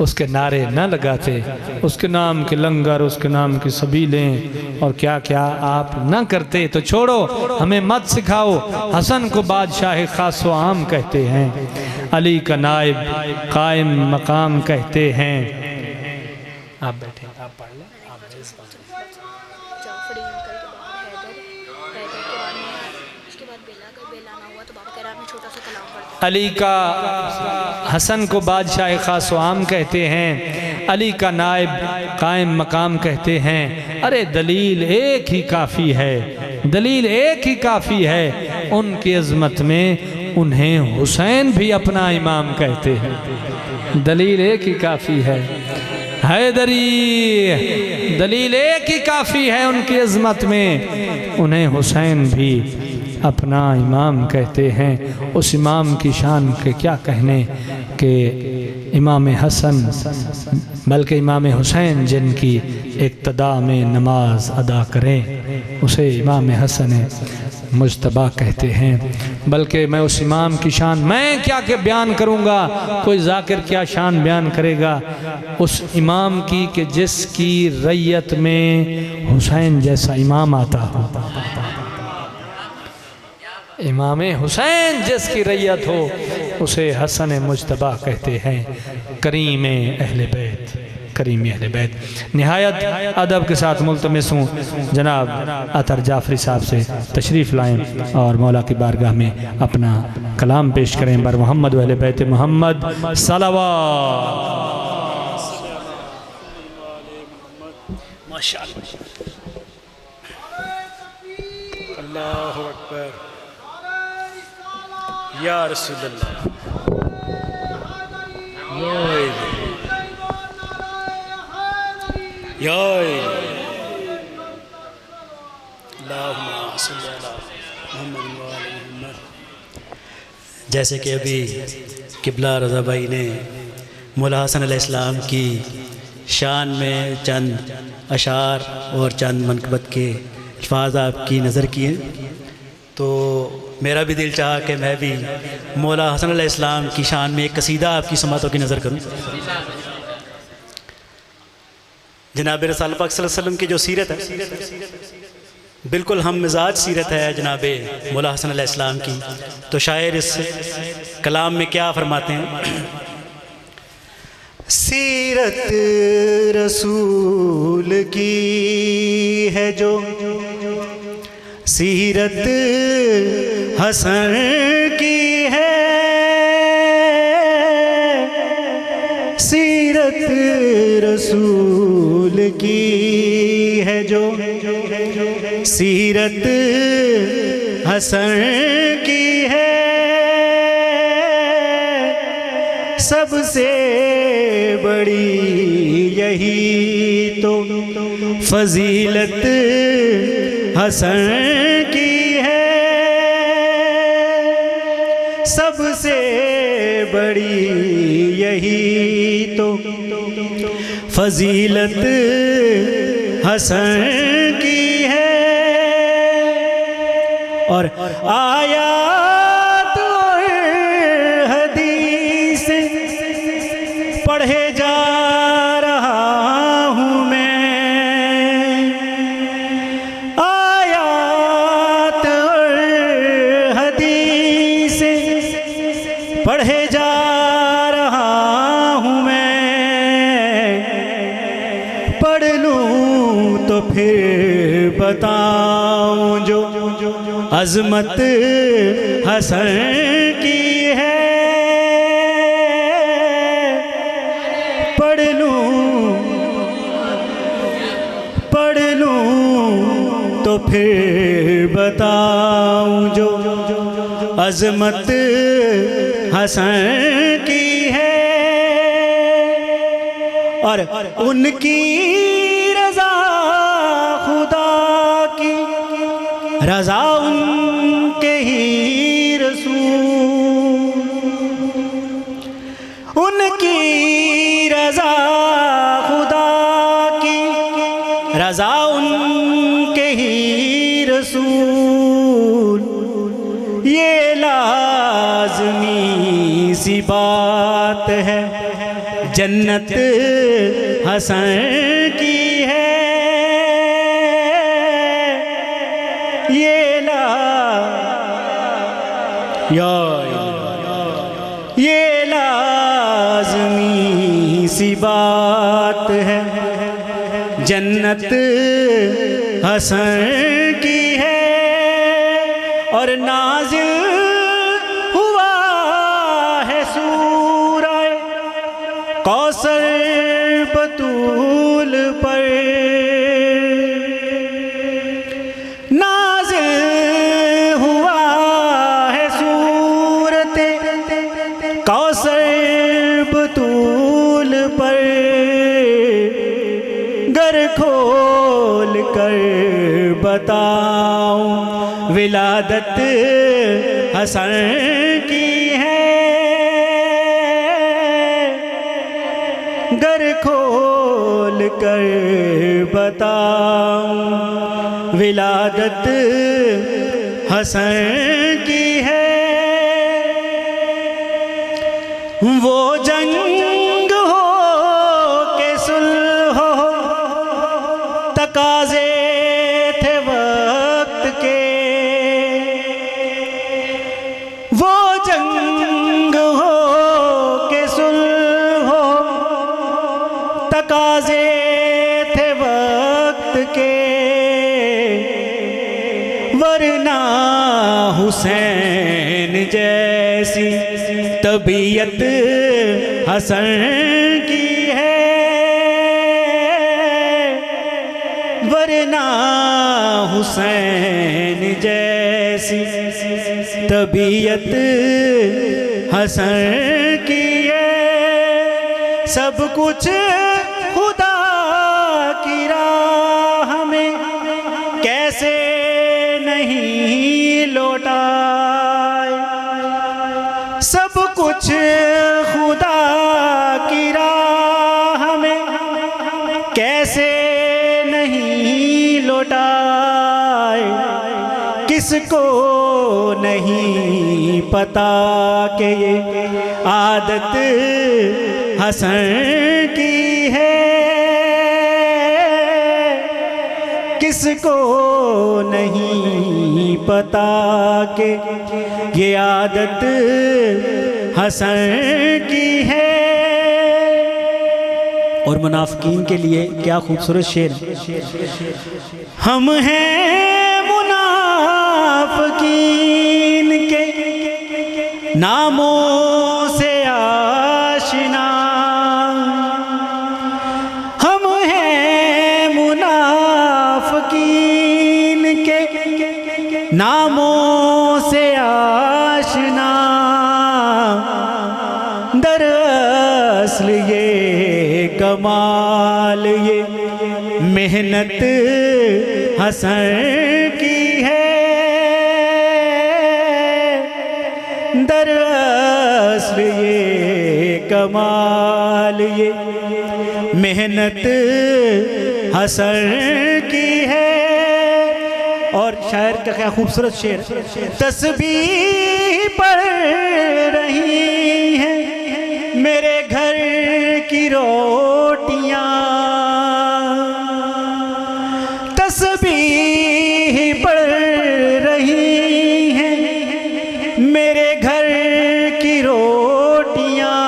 उसके नारे न लगाते, उसके नाम के लंगर, उसके नाम की सबीलें और क्या क्या आप न करते। तो छोड़ो, हमें मत सिखाओ। हसन को बादशाह ख़ास व आम कहते हैं, अली का नाइब कायम मकाम कहते हैं। आप बैठे, आप पढ़ लें। अली का हसन को बादशाह ख़ास व आम कहते हैं, अली का नाइब कायम मकाम कहते हैं। अरे दलील एक ही काफ़ी है, दलील एक ही काफ़ी है, उनकी अज़मत में उन्हें हुसैन भी अपना इमाम कहते हैं। दलील एक ही काफ़ी है, हैदरी दलील एक ही काफ़ी है, उनकी अज़मत में उन्हें हुसैन भी अपना इमाम कहते हैं। उस इमाम की शान के क्या कहने कि इमाम हसन बल्कि इमाम हुसैन जिनकी इक्तदा में नमाज अदा करें उसे इमाम हसन मुज्तबा कहते हैं। बल्कि मैं उस इमाम की शान मैं क्या क्या बयान करूँगा, कोई ज़ाकिर क्या शान बयान करेगा उस इमाम की कि जिसकी रैयत में हुसैन जैसा इमाम आता हो। इमाम हुसैन जिसकी रैयत हो उसे हसन मुज्तबा कहते हैं। करीम अहले बैत, करीम अहले बैत। निहायत अदब के साथ मुल्तमिस हूँ जनाब अतर जाफरी साहब से तशरीफ़ लाएँ और मौला की बारगाह में अपना कलाम पेश करें। बर मोहम्मद अहले बैत मोहम्मद सलावत। माशाअल्लाह, अल्लाहु अकबर, या रसूलल्लाह, या अल्लाहुम्मा सल्ली अला मुहम्मद व आले जैसे कि अभी किबला रज़ा भाई ने मौला हसन अलैहिस्सलाम की शान में चंद अशार और चंद मनक़बत के अल्फाज आपकी नज़र किए, तो मेरा भी दिल चाहा कि मैं भी मौला हसन अलैहिस्सलाम की शान में एक कसीदा आपकी समातों की नज़र करूं। जनाब रसूल पाक सल्लल्लाहु अलैहि वसल्लम की जो सीरत है बिल्कुल हम मिजाज सीरत है जनाब मौला हसन अलैहिस्सलाम की। तो शायर इस कलाम में क्या फरमाते हैं? सीरत रसूल की है जो सीरत हसन की है, सीरत रसूल की है जो सीरत हसन की है, सबसे बड़ी यही तो फजीलत हसन की है, सबसे बड़ी यही तो फजीलत हसन की है। और आयात और हदीस पढ़े जा रहा हूँ मैं, आयात और हदीस पढ़े जा रहा हूँ मैं, पढ़ लूँ तो फिर बताऊँ जो अज़मत हसन की है, पढ़ लूँ तो फिर बताऊँ जो अज़मत हसन की है। और उनकी रज़ा खुदा की रज़ा उनके ही रसूल, उनकी रज़ा खुदा की रज़ा उनके ही रसूल, ये लाज़मी सी बात है जन्नत हसन की है, ये लाज़मी सी बात है जन्नत हसन की है। और नाज़िल हुआ है सूरह कौसर बतूल पर, नाज़िल हुआ है सूरत कौसर बतूल पर, गर खोल कर बताऊं विलादत हसन की है, गर खोल कर बताऊं विलादत हसन की है। वो जंग हो के सुलह हो तकाज़े थे वक्त के, वो जंग हो के सुलह हो तकाज़े थे वक्त के, वरना हुसैन जैसी तबीयत हसन की है, वरना हुसैन जैसी तबीयत हसन की है। सब कुछ खुदा की राह में कैसे नहीं लौटाए, लौटाए। किसको नहीं पता कि ये आदत हसन की है। किसको नहीं पता कि ये आदत हसन की है। और मुनाफिकीन के लिए क्या खूबसूरत शेर। हम हैं मुनाफिकीन के नामों से आशिना। हम हैं मुनाफिकीन के नामों से आशिना। दरअसल ये कमाल ये मेहनत हसन की है। दरअसल ये कमाल ये मेहनत हसन की है। और शायर का क्या खूबसूरत शेर। तस्बीह पढ़ रही हैं मेरे घर की रोटियां। तस्बीह पढ़ रही हैं मेरे घर की रोटियां।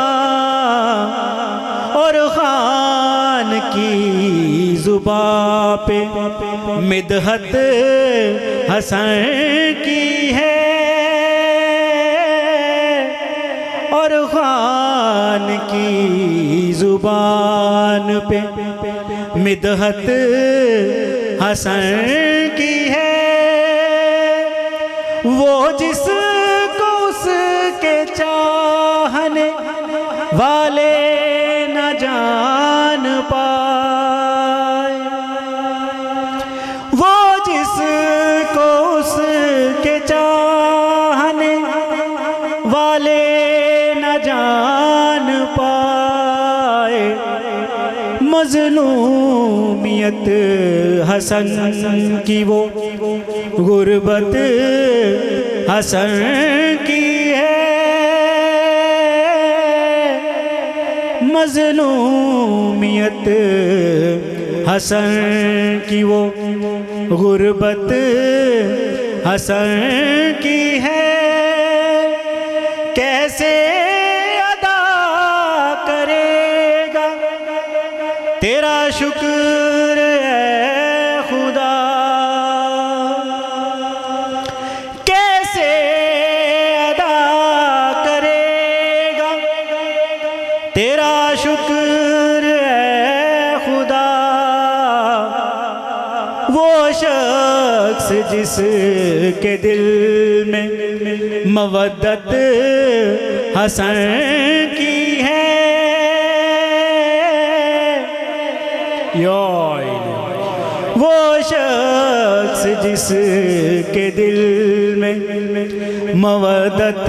और खान की जुबां पे मिदहत हसन की है। और खान की जुबान पे मिदहत हसन की है। वो जिसको उसके चाहने वाले न जान पाए। वो जिसको उसके चाहने वाले न जान पाए। मजलूमियत हसन की वो गुर्बत हसन की है। मजलूमियत हसन की वो गुर्बत हसन की है। कैसे अदा करेगा तेरा शुक्र है खुदा। कैसे अदा करेगा तेरा शुक्र है खुदा। वो शख्स जिसके दिल में मवद्दत हसन की है। वो शख्स जिसके दिल में मवद्दत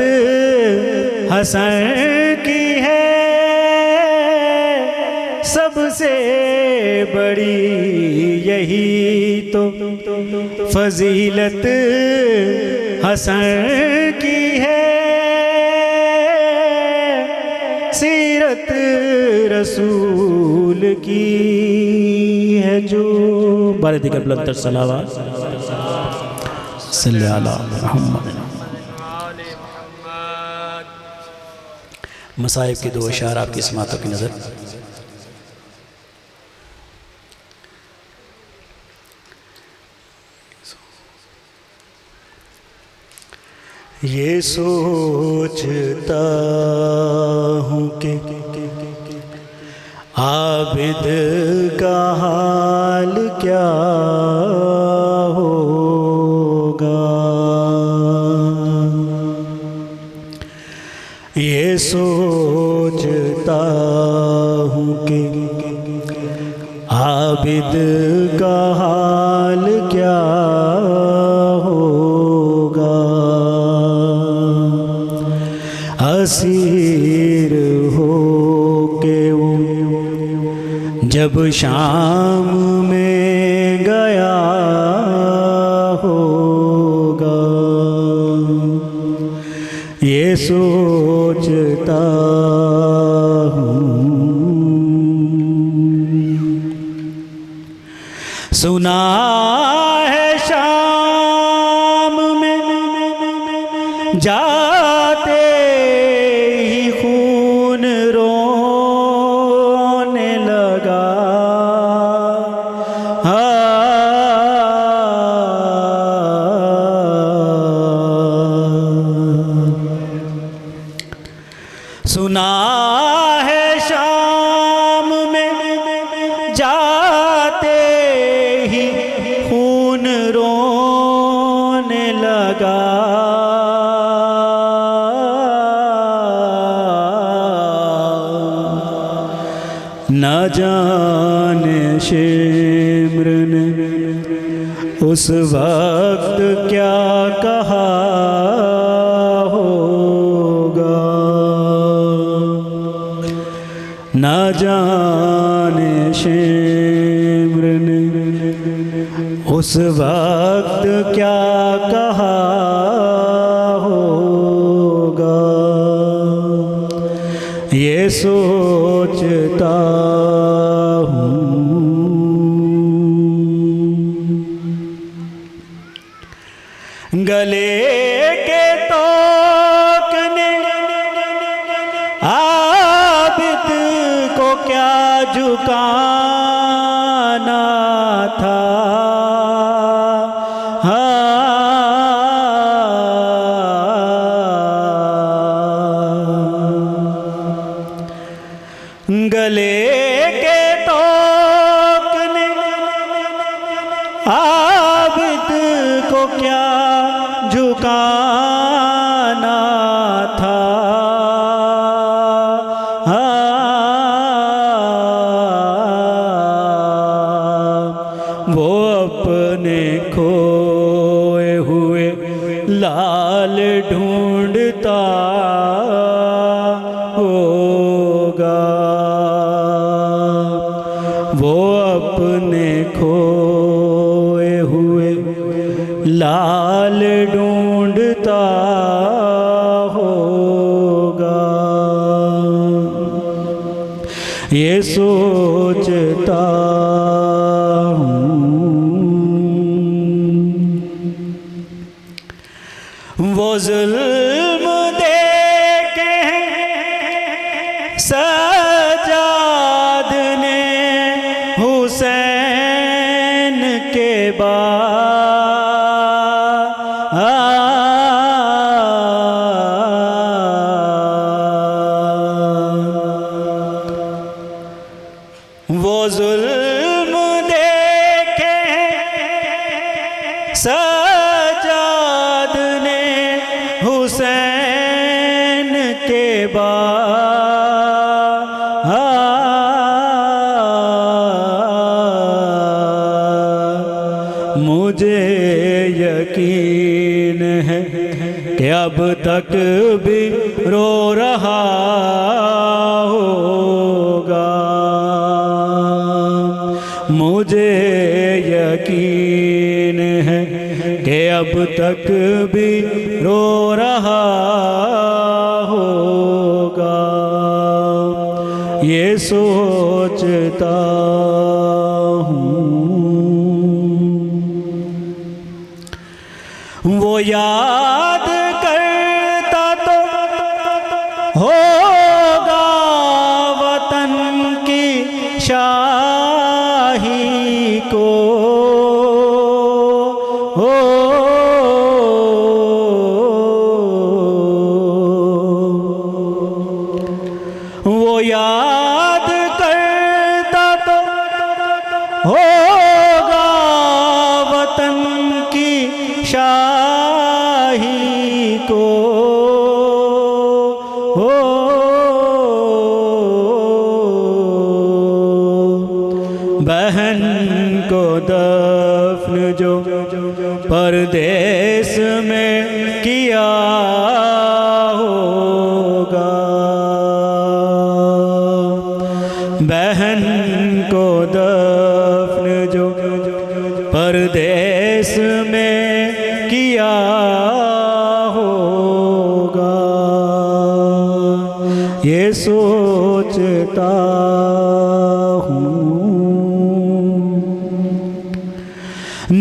हसन की है। सबसे बड़ी यही तो फजीलत हसन की है। सीरत रसूल की है जो बारे दिगर बुलंद सलावत सल्लल्लाहु अलैहि मुहम्मद। मसाइब के दो अशार आपकी समातों की नज़र। ये सोचता हूँ कि आबिद का हाल क्या होगा। ये सोचता हूँ कि आबिद का हाल क्या होगा। असीर हो के वो जब शाम में गया सोचता हूँ। सुना है शाम में जाते ही खून रोने लगा। सुना है शाम में जाते ही खून रोने लगा। न जाने शिम्र ने उस वक्त क्या कहा होगा। न जाने शिम्र ने उस वक्त क्या कहा होगा। ये सोचता हूँ। गले के तोक ने आबिद को क्या झुकाना था। गले के तोक ने आबिद को क्या झुकाना था। वो अपने खोए हुए लाल ढूंढता होगा। वो अपने खोए हुए लाल ढूंढता होगा। ये सोचता हूँ। वो जुल्म देखे सजाद ने हुसैन के वो जुल्म देखे सजाद ने हुसैन के मुझे यकीन है कि अब तक भी रो रहा होगा। मुझे यकीन है कि अब तक भी रो रहा होगा। ये सोचता हूँ। वो याद करता तो होगा वतन की शाही को। वो याद करता तो होगा वतन की शाही को। बहन को दफन जो परदेस में किया होगा। बहन को दफन जो परदेस में किया होगा। सोचता हूँ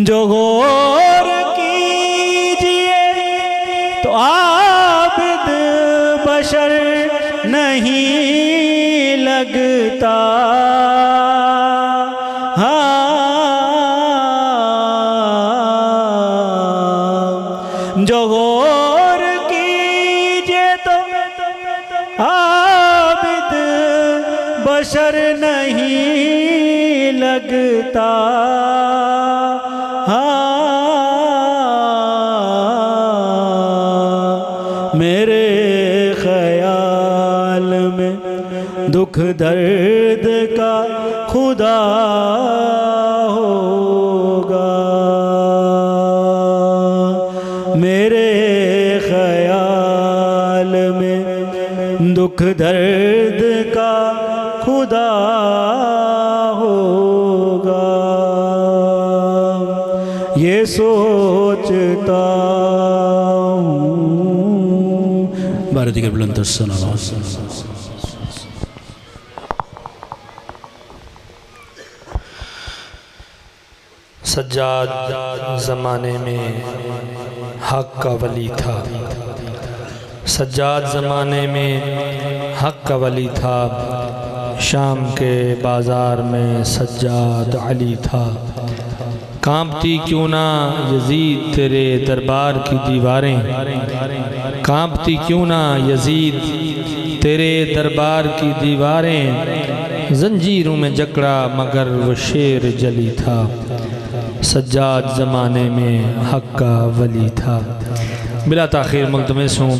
जो गौर कीजिए तो आबिद बशर नहीं लगता। जो गौर कीजिए तो आबिद बशर नहीं लगता। मेरे ख्याल में दुख दर्द का खुदा होगा। मेरे ख्याल में दुख दर्द का खुदा होगा। ये सोचता हूँ। बारह दिगर बुलंद सुना सज्जाद ज़माने में हक़ का वली था। सज्जाद ज़माने में हक़ का वली था। शाम के बाज़ार में सज्जाद अली था। कांपती क्यों ना यजीद तेरे दरबार की दीवारें, कांपती क्यों ना यजीद तेरे दरबार की दीवारें। जंजीरों में जकड़ा मगर वो शेर जली था। सज्जाद ज़माने में हक़ का वली था। बिला ताख़ीर मुल्तमिस हूँ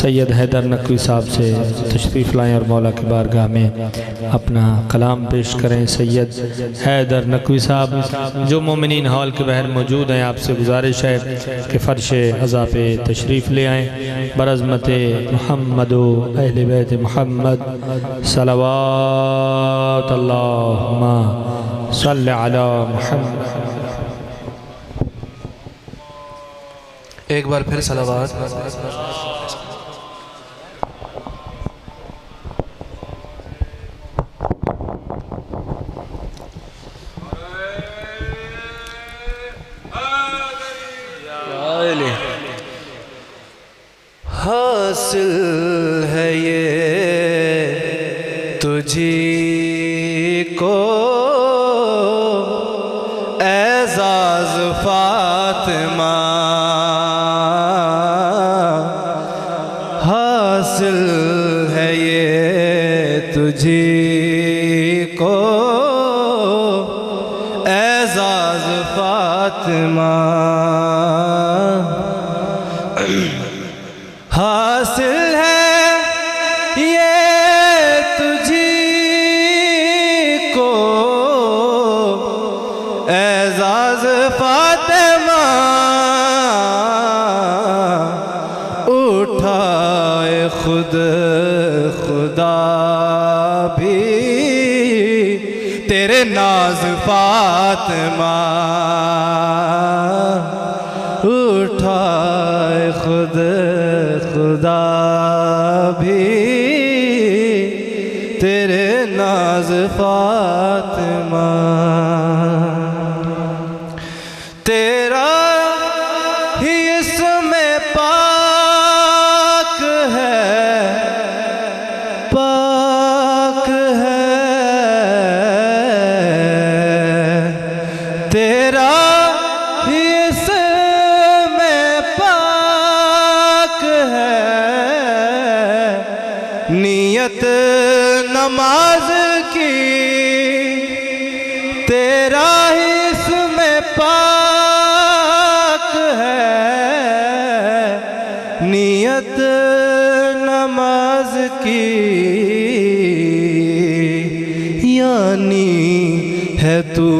सैयद हैदर नकवी साहब से तशरीफ़ लाएँ और मौला की बारगाह में अपना कलाम पेश करें। सैयद हैदर नकवी साहब जो मोमिनीन हॉल के बाहर मौजूद हैं, आपसे गुजारिश है कि फ़र्श अज़ा पे तशरीफ़ ले आएँ। बरज़मत मुहम्मद अहले बैत मुहम्मद सल्लल्लाहु अल्लाहुम्मा सल्लि अला मुहम्मद। एक बार फिर सलावत। हासिल है ये तुझी को एज़ाज़ फातिमा। हासिल है ये तुझी को एज़ाज़ फातिमा। हासिल है ये तुझी को एज़ाज़ फातिमा। उठाए खुद खुदा भी तेरे नाज फातिमा। उठाए खुद खुदा भी तेरे नाज फातिमा। तेरा ही इसमें पाक है, पाक है। तेरा ही इसमें पाक है। नियत नमाज की तेरा ही इसमें पाक है। नियत नमाज की यानी है तू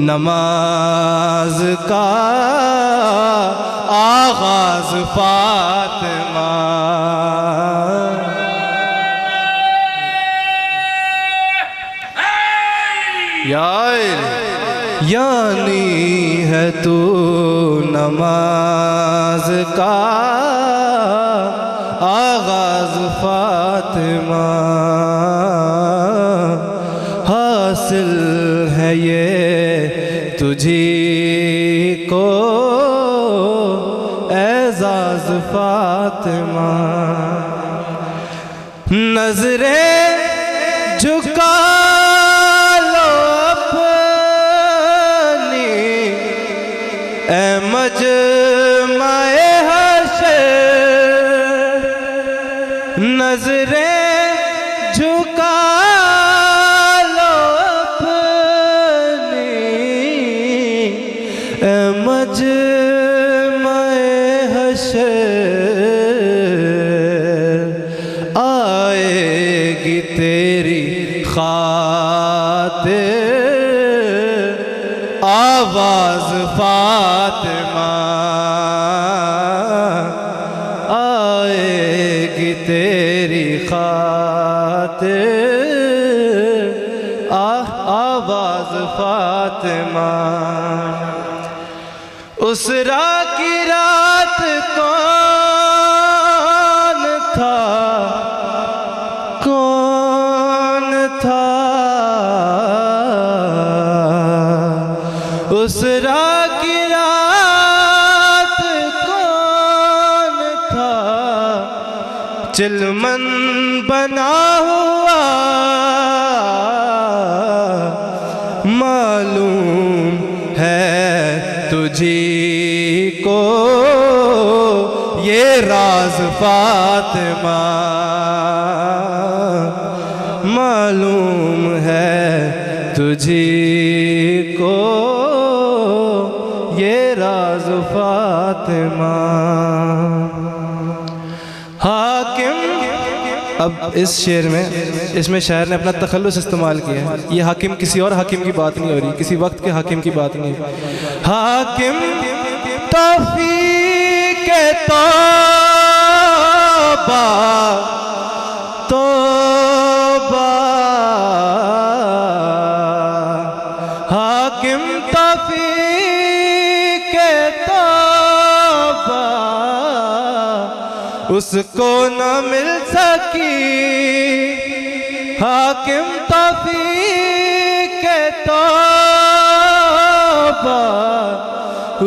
नमाज का आगाज फातिमा। यानी है तू नमाज का आगाज फातिमा हासिल है ये तुझी को एजाज फातिमा। नजरें झुका लो अपनी ए मजमाए हशर, नजरें झुका लो अपनी ए मजमाए हशर, आएगी तेरी खातिर आवाज फातिमा, आएगी तेरी खातिर आवाज फातिमा। उस रात की रात कौन था, कौन था उस रात की रात कौन था, चिलमन बना हुआ मालूम है तुझी को ये राज फातिमा, मालूम है तुझी को ये राज फातिमा। हाकिम, अब इस शेर में इसमें शायर ने अपना तखल्लुस इस्तेमाल किया है। ये हाकिम किसी और हाकिम की बात नहीं हो रही, किसी वक्त के हाकिम की बात नहीं। हाकिम तौफीक तौबा तौबा, हाकिम तौफीक तौबा उसको न मिल सकी, हाकिम तौफीक तौबा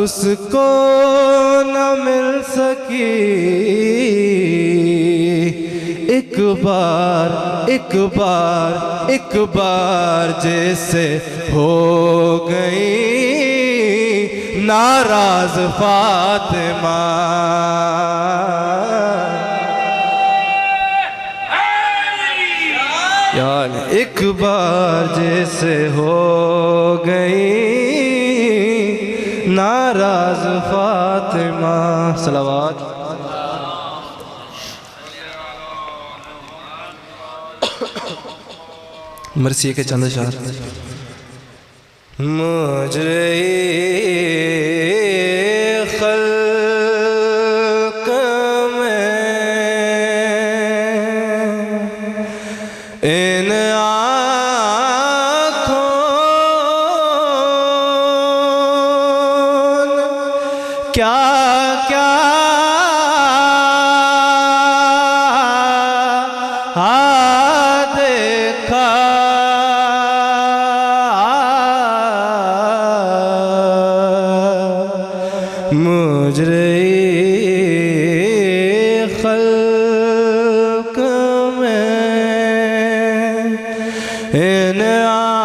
उसको न मिल सकी। एक बार एक बार एक बार जैसे हो गई नाराज फातिमा, यार एक बार जैसे हो गई नाराज फातिमा। सलावत। मरसी के चंद शार। मुझे खल्क में इन आँखों क्या क्या देखा, मुझे खल्क में इन आँखों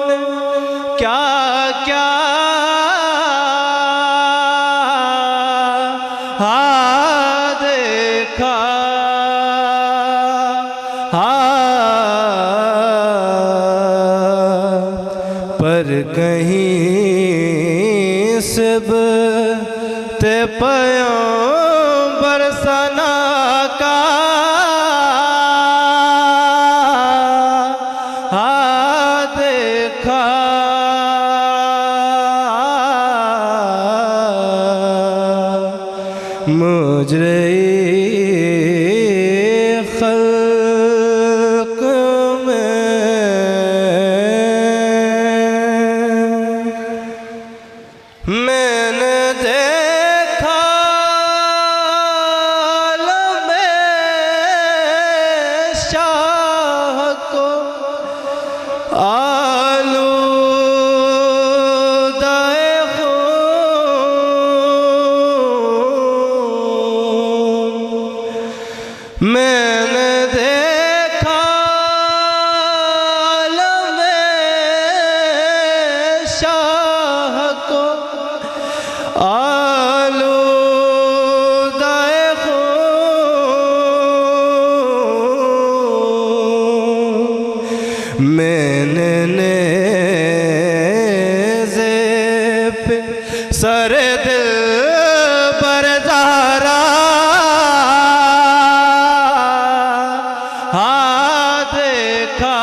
ने क्या क्या देखा, पर कहीं से ते पैगंबर सना का देखा, मुझे खल्क में मैंने देखा लम्हे शाह को आलूदाए खून। मैंने नेज़े पे सर दिल पर ज़हरा देखा।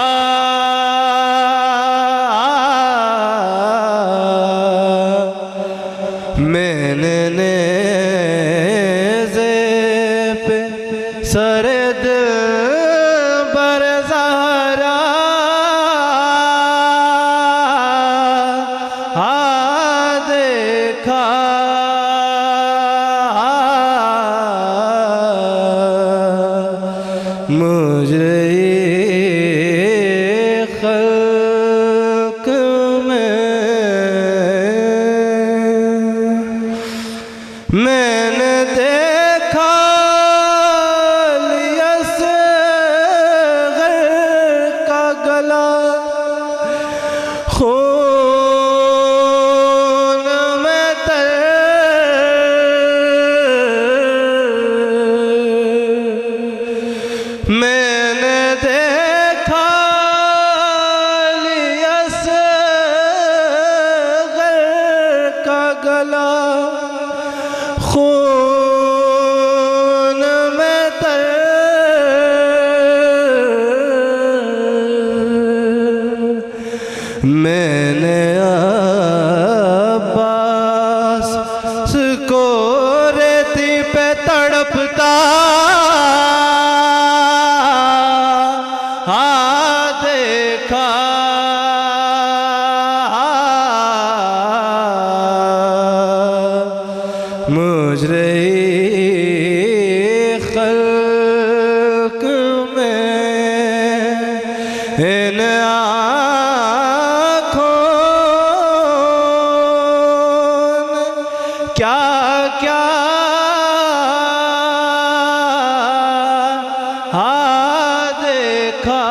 मैंने नेज़े पे सर दिल पर ज़हरा देखा। मुझे खल्क में मैंने देखा असग़र का गला खून में तर। मैंने देखा असग़र का गला खून में तर। मैंने अब्बास को रेती पे तड़पता देखा। मुझे खल्क में इन आँखों ने क्या क्या देखा।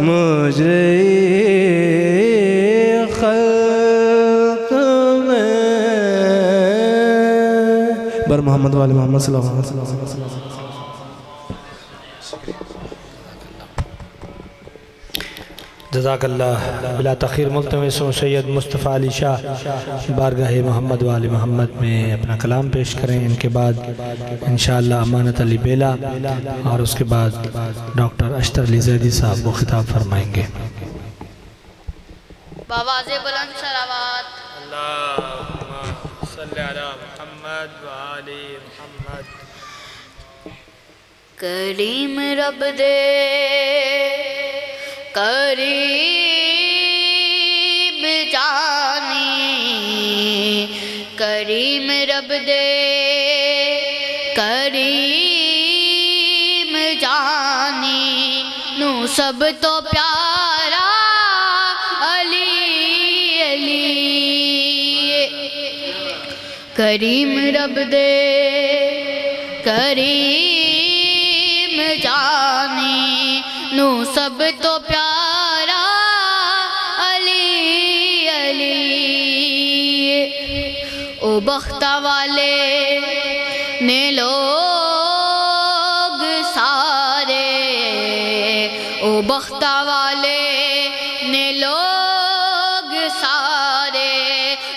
मुझे खल्क में बर मोहम्मद वाले मोहम्मद सल्लल्लाहु अलैहि वसल्लम। जज़ाकल्लाह। बिला तख़ीर मुल्तमिस सैयद मुस्तफ़ा अली शाह बारगाह मोहम्मद वाले मोहम्मद में अपना कलाम पेश करें। इनके बाद इंशाअल्लाह अमानत अली बेला और उसके बाद डॉक्टर अशतर अली ज़ैदी साहब वो खिताब फरमाएंगे। बावाज़े बुलंद सलावत। अल्लाहुम्मा सल्ली अला मुहम्मद व आलि मुहम्मद। करीम रब दे करीब जानी, करीम रब दे करीम जानी, नू सब तो प्यारा अली अली। करीम रब दे करीम जानी, नू सब तो प्यारा अली अली। ओ बख्ता वाले ने लोग सारे, ओ बख्ता वाले ने लोग सारे,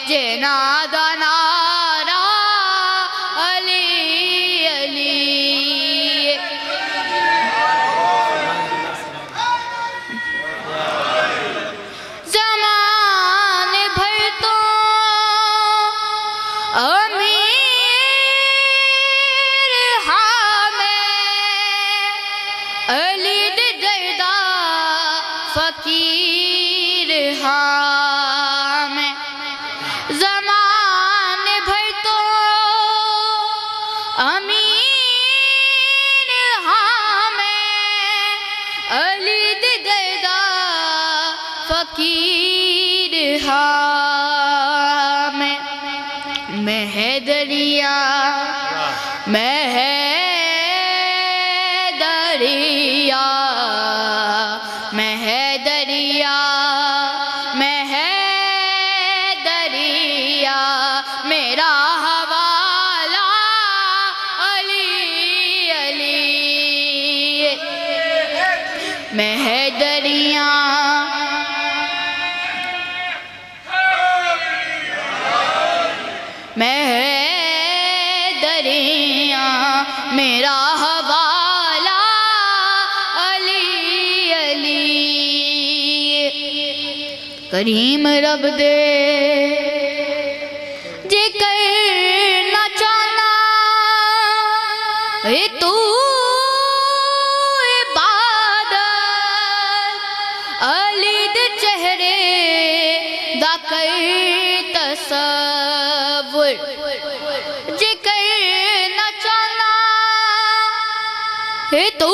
जे नादा नारा अली अली। ज़माने भर तो अमीर हाँ मैं अली दे दर्दा फकीर हाँ मैं। ज़माने मेरा हवाला अली अली। करीम रब दे जे करना चाहना ए तू अली दे चेहरे दा कर तसव्वुर जे करना चाहना है तू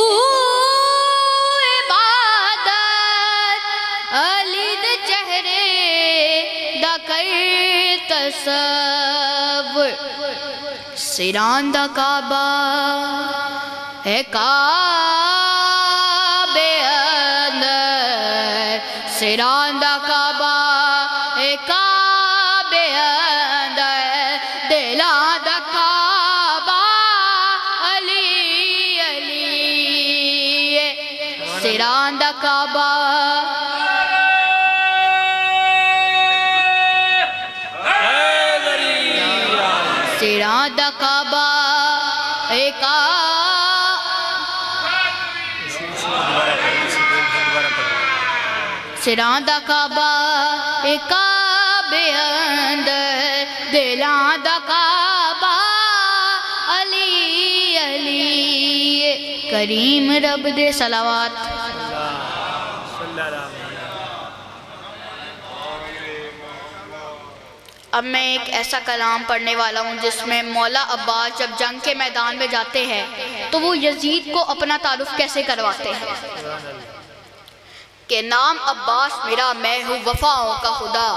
इबादत अली दे चेहरे दा कर तसव्वुर। सिरां दा काबा है काबे अंदर, सिरां दा काबा है काबे अंदर, दिलां दा काबा अली अली। सिरां दा काबा सिरां दा काबा एक सिरां दा काबा एक काबे अंदर, दिलां दा काबा अली अली। करीम रब दे सलावत। अब मैं एक ऐसा कलाम पढ़ने वाला हूँ जिसमें मौला अब्बास जब जंग के मैदान में जाते हैं तो वो यजीद को अपना तारुफ कैसे करवाते हैं कि नाम अब्बास मेरा, मैं हूँ वफाओं का खुदा।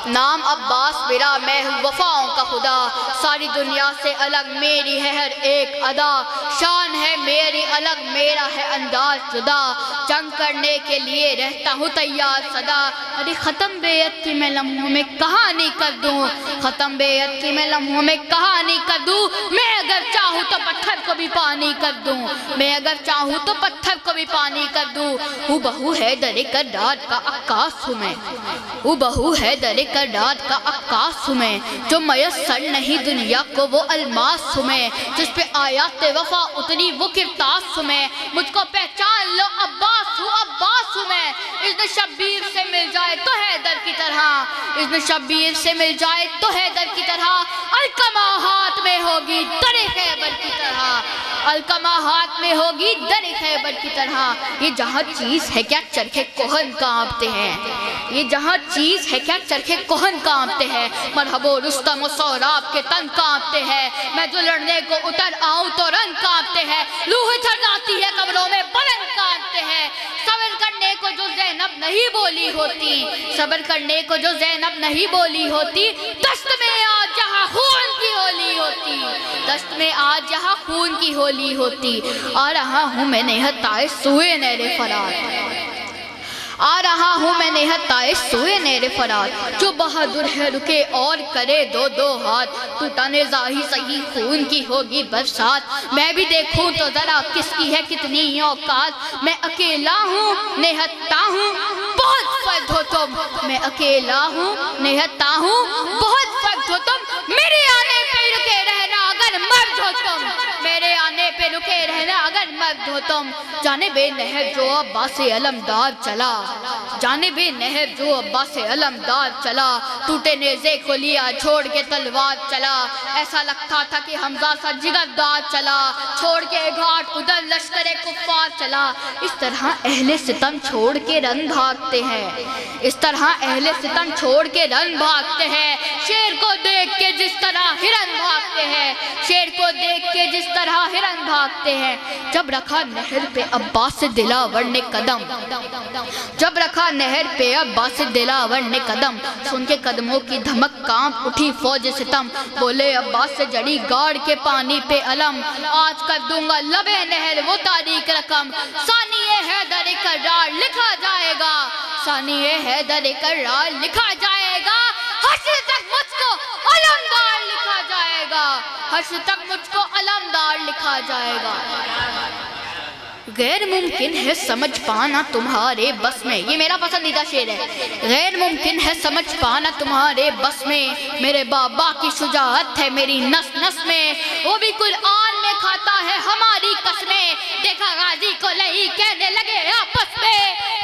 नाम अब्बास मेरा, मैं हूँ वफाओं का खुदा। सारी दुनिया से अलग मेरी है हर एक अदा, शान है मेरी अलग मेरा है अंदाज जुदा। जंग करने के लिए रहता हूँ तैयार सदा। अरे ख़त्म बेयत की मैं लम्हों में कहानी कर दूँ, ख़त्म बेयत की मैं लम्हों में कहानी कर दूँ। मैं अगर चाहूँ तो पत्थर को भी पानी कर दूँ, मैं अगर चाहूँ तो पत्थर को भी पानी कर दूँ। हूँ बहू है दरे करदार का आकाश हूँ मैं, हूँ बहू है दरे करदार का आकाश हूँ मैं। जो मयस्सर नहीं दुनिया को वो अलमास हूँ मैं, जिस पे आयात वफा उतनी वो किरतास हूँ मैं। मुझको पहचान लो अब्बास हूँ, अब्बास हूँ मैं। इज़्न शब्बीर से मिल जाए तो हैदर की तरह, इज़्न शब्बीर से मिल जाए तो हैदर की तरह। अलकमा हाथ में होगी दरे खैबर की तरह, अलकमा हाथ में होगी दरे खैबर की तरह। ये जहाँ चीज़ है क्या चरखे कोहन कांपते हैं, ये जहाँ चीज़ है क्या चरखे कोहन कांपते हैं। मरहबो रुस्तम और सौराब के तन कांपते हैं। मैं जो लड़ने को उतर आऊँ तो रंग कांपते हैं। लूह थर्राती है कब्रों में बुलंद कांपते हैं। सब्र करने को जो ज़ैनब नहीं बोली होती, सब्र करने को जो ज़ैनब नहीं बोली होती। दस्त में आज जहाँ खून की होली होती, दस्त में आज जहाँ खून की होली होती। आ रहा हूँ मैं नेहताए सुए नेरे फरार, आ रहा हूँ मैं नेहताए सुए नेरे फरार। जो बहादुर है रुके और करे दो दो हाथ, टूटा नेज़ाही सही खून की होगी बरसात। मैं भी देखूँ तो ज़रा किसकी है कितनी औकात। मैं अकेला हूँ नेहता हूँ बहुत फर्द हो तुम, मैं अकेला हूँ नेहता हूँ बहुत फर्द हो तुम। मेरे आने पे रुके रहना अगर मर्द हो तुम, मेरे आने पे रुके रहना अगर मर्द हो तुम। जाने बे नहर जो अब्बास अलमदार चला, जाने बे नहर जो अब्बास अलमदार चला। टूटे नेज़े को लिया छोड़ के तलवार चला, ऐसा लगता था कि हमजा सा जिगरदार चला। छोड़ के घाट उधर लश्करे कुफ्फार चला। इस तरह अहले सितम छोड़ के रन भागते हैं, इस तरह अहले सितम छोड़ के रन भागते हैं। शेर को देख के जिस तरह हिरन भागते हैं, शेर को देख के जिस तरह हिरन भागते हैं। जब रखा नहर पे अब्बास दिलावर ने कदम, जब रखा नहर पे अब्बास दिलावर ने कदम। सुन के कदमों की धमक कांप उठी फौज सितम। बोले अब्बास से जड़ी गाड़ के पानी पे अलम। आज कर दूंगा लबे नहर वो तारीख रकम। सानिए है दर करार लिखा जाएगा, सानिए है दर करार लिखा जाएगा। हश्र तक मुझको अलमदार लिखा जाएगा, हश्र तक मुझको अलमदार लिखा जाएगा। गैर मुमकिन है समझ पाना तुम्हारे बस में, ये मेरा पसंदीदा शेर है। गैर मुमकिन है समझ पाना तुम्हारे बस में, मेरे बाबा की शुजाअत है मेरी नस नस में। वो भी कुरान में खाता है हमारी कसमें, देखा गाजी को नहीं कहने लगे आपस में,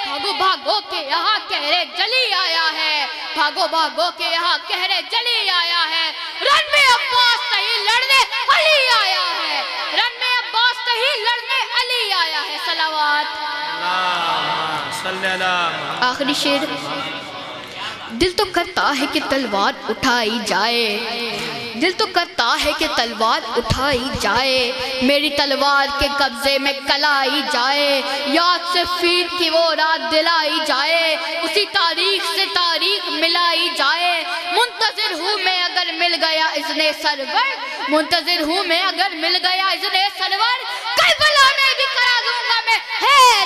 भागो भागो के यहाँ कहरे जली आया है, भागो भागो के यहाँ कहरे जली आया है, रन में अब्बास नहीं लड़ने अली आया है, रन में अब्बास नहीं लड़ने अली आया है। सलावत। आखिरी शेर। दिल तो करता है कि तलवार उठाई जाए, दिल तो करता है कि तलवार उठाई जाए, मेरी तलवार के कब्जे में कलाई जाए, याद से फील की वो रात दिलाई जाए, उसी तारीख से तारीख मिलाई जाए, मुंतजिर हूँ मैं अगर मिल गया इसने सरवर, मुंतजिर हूँ मैं अगर मिल गया इसने सरवर, करबला में भी करा दूंगा मैं है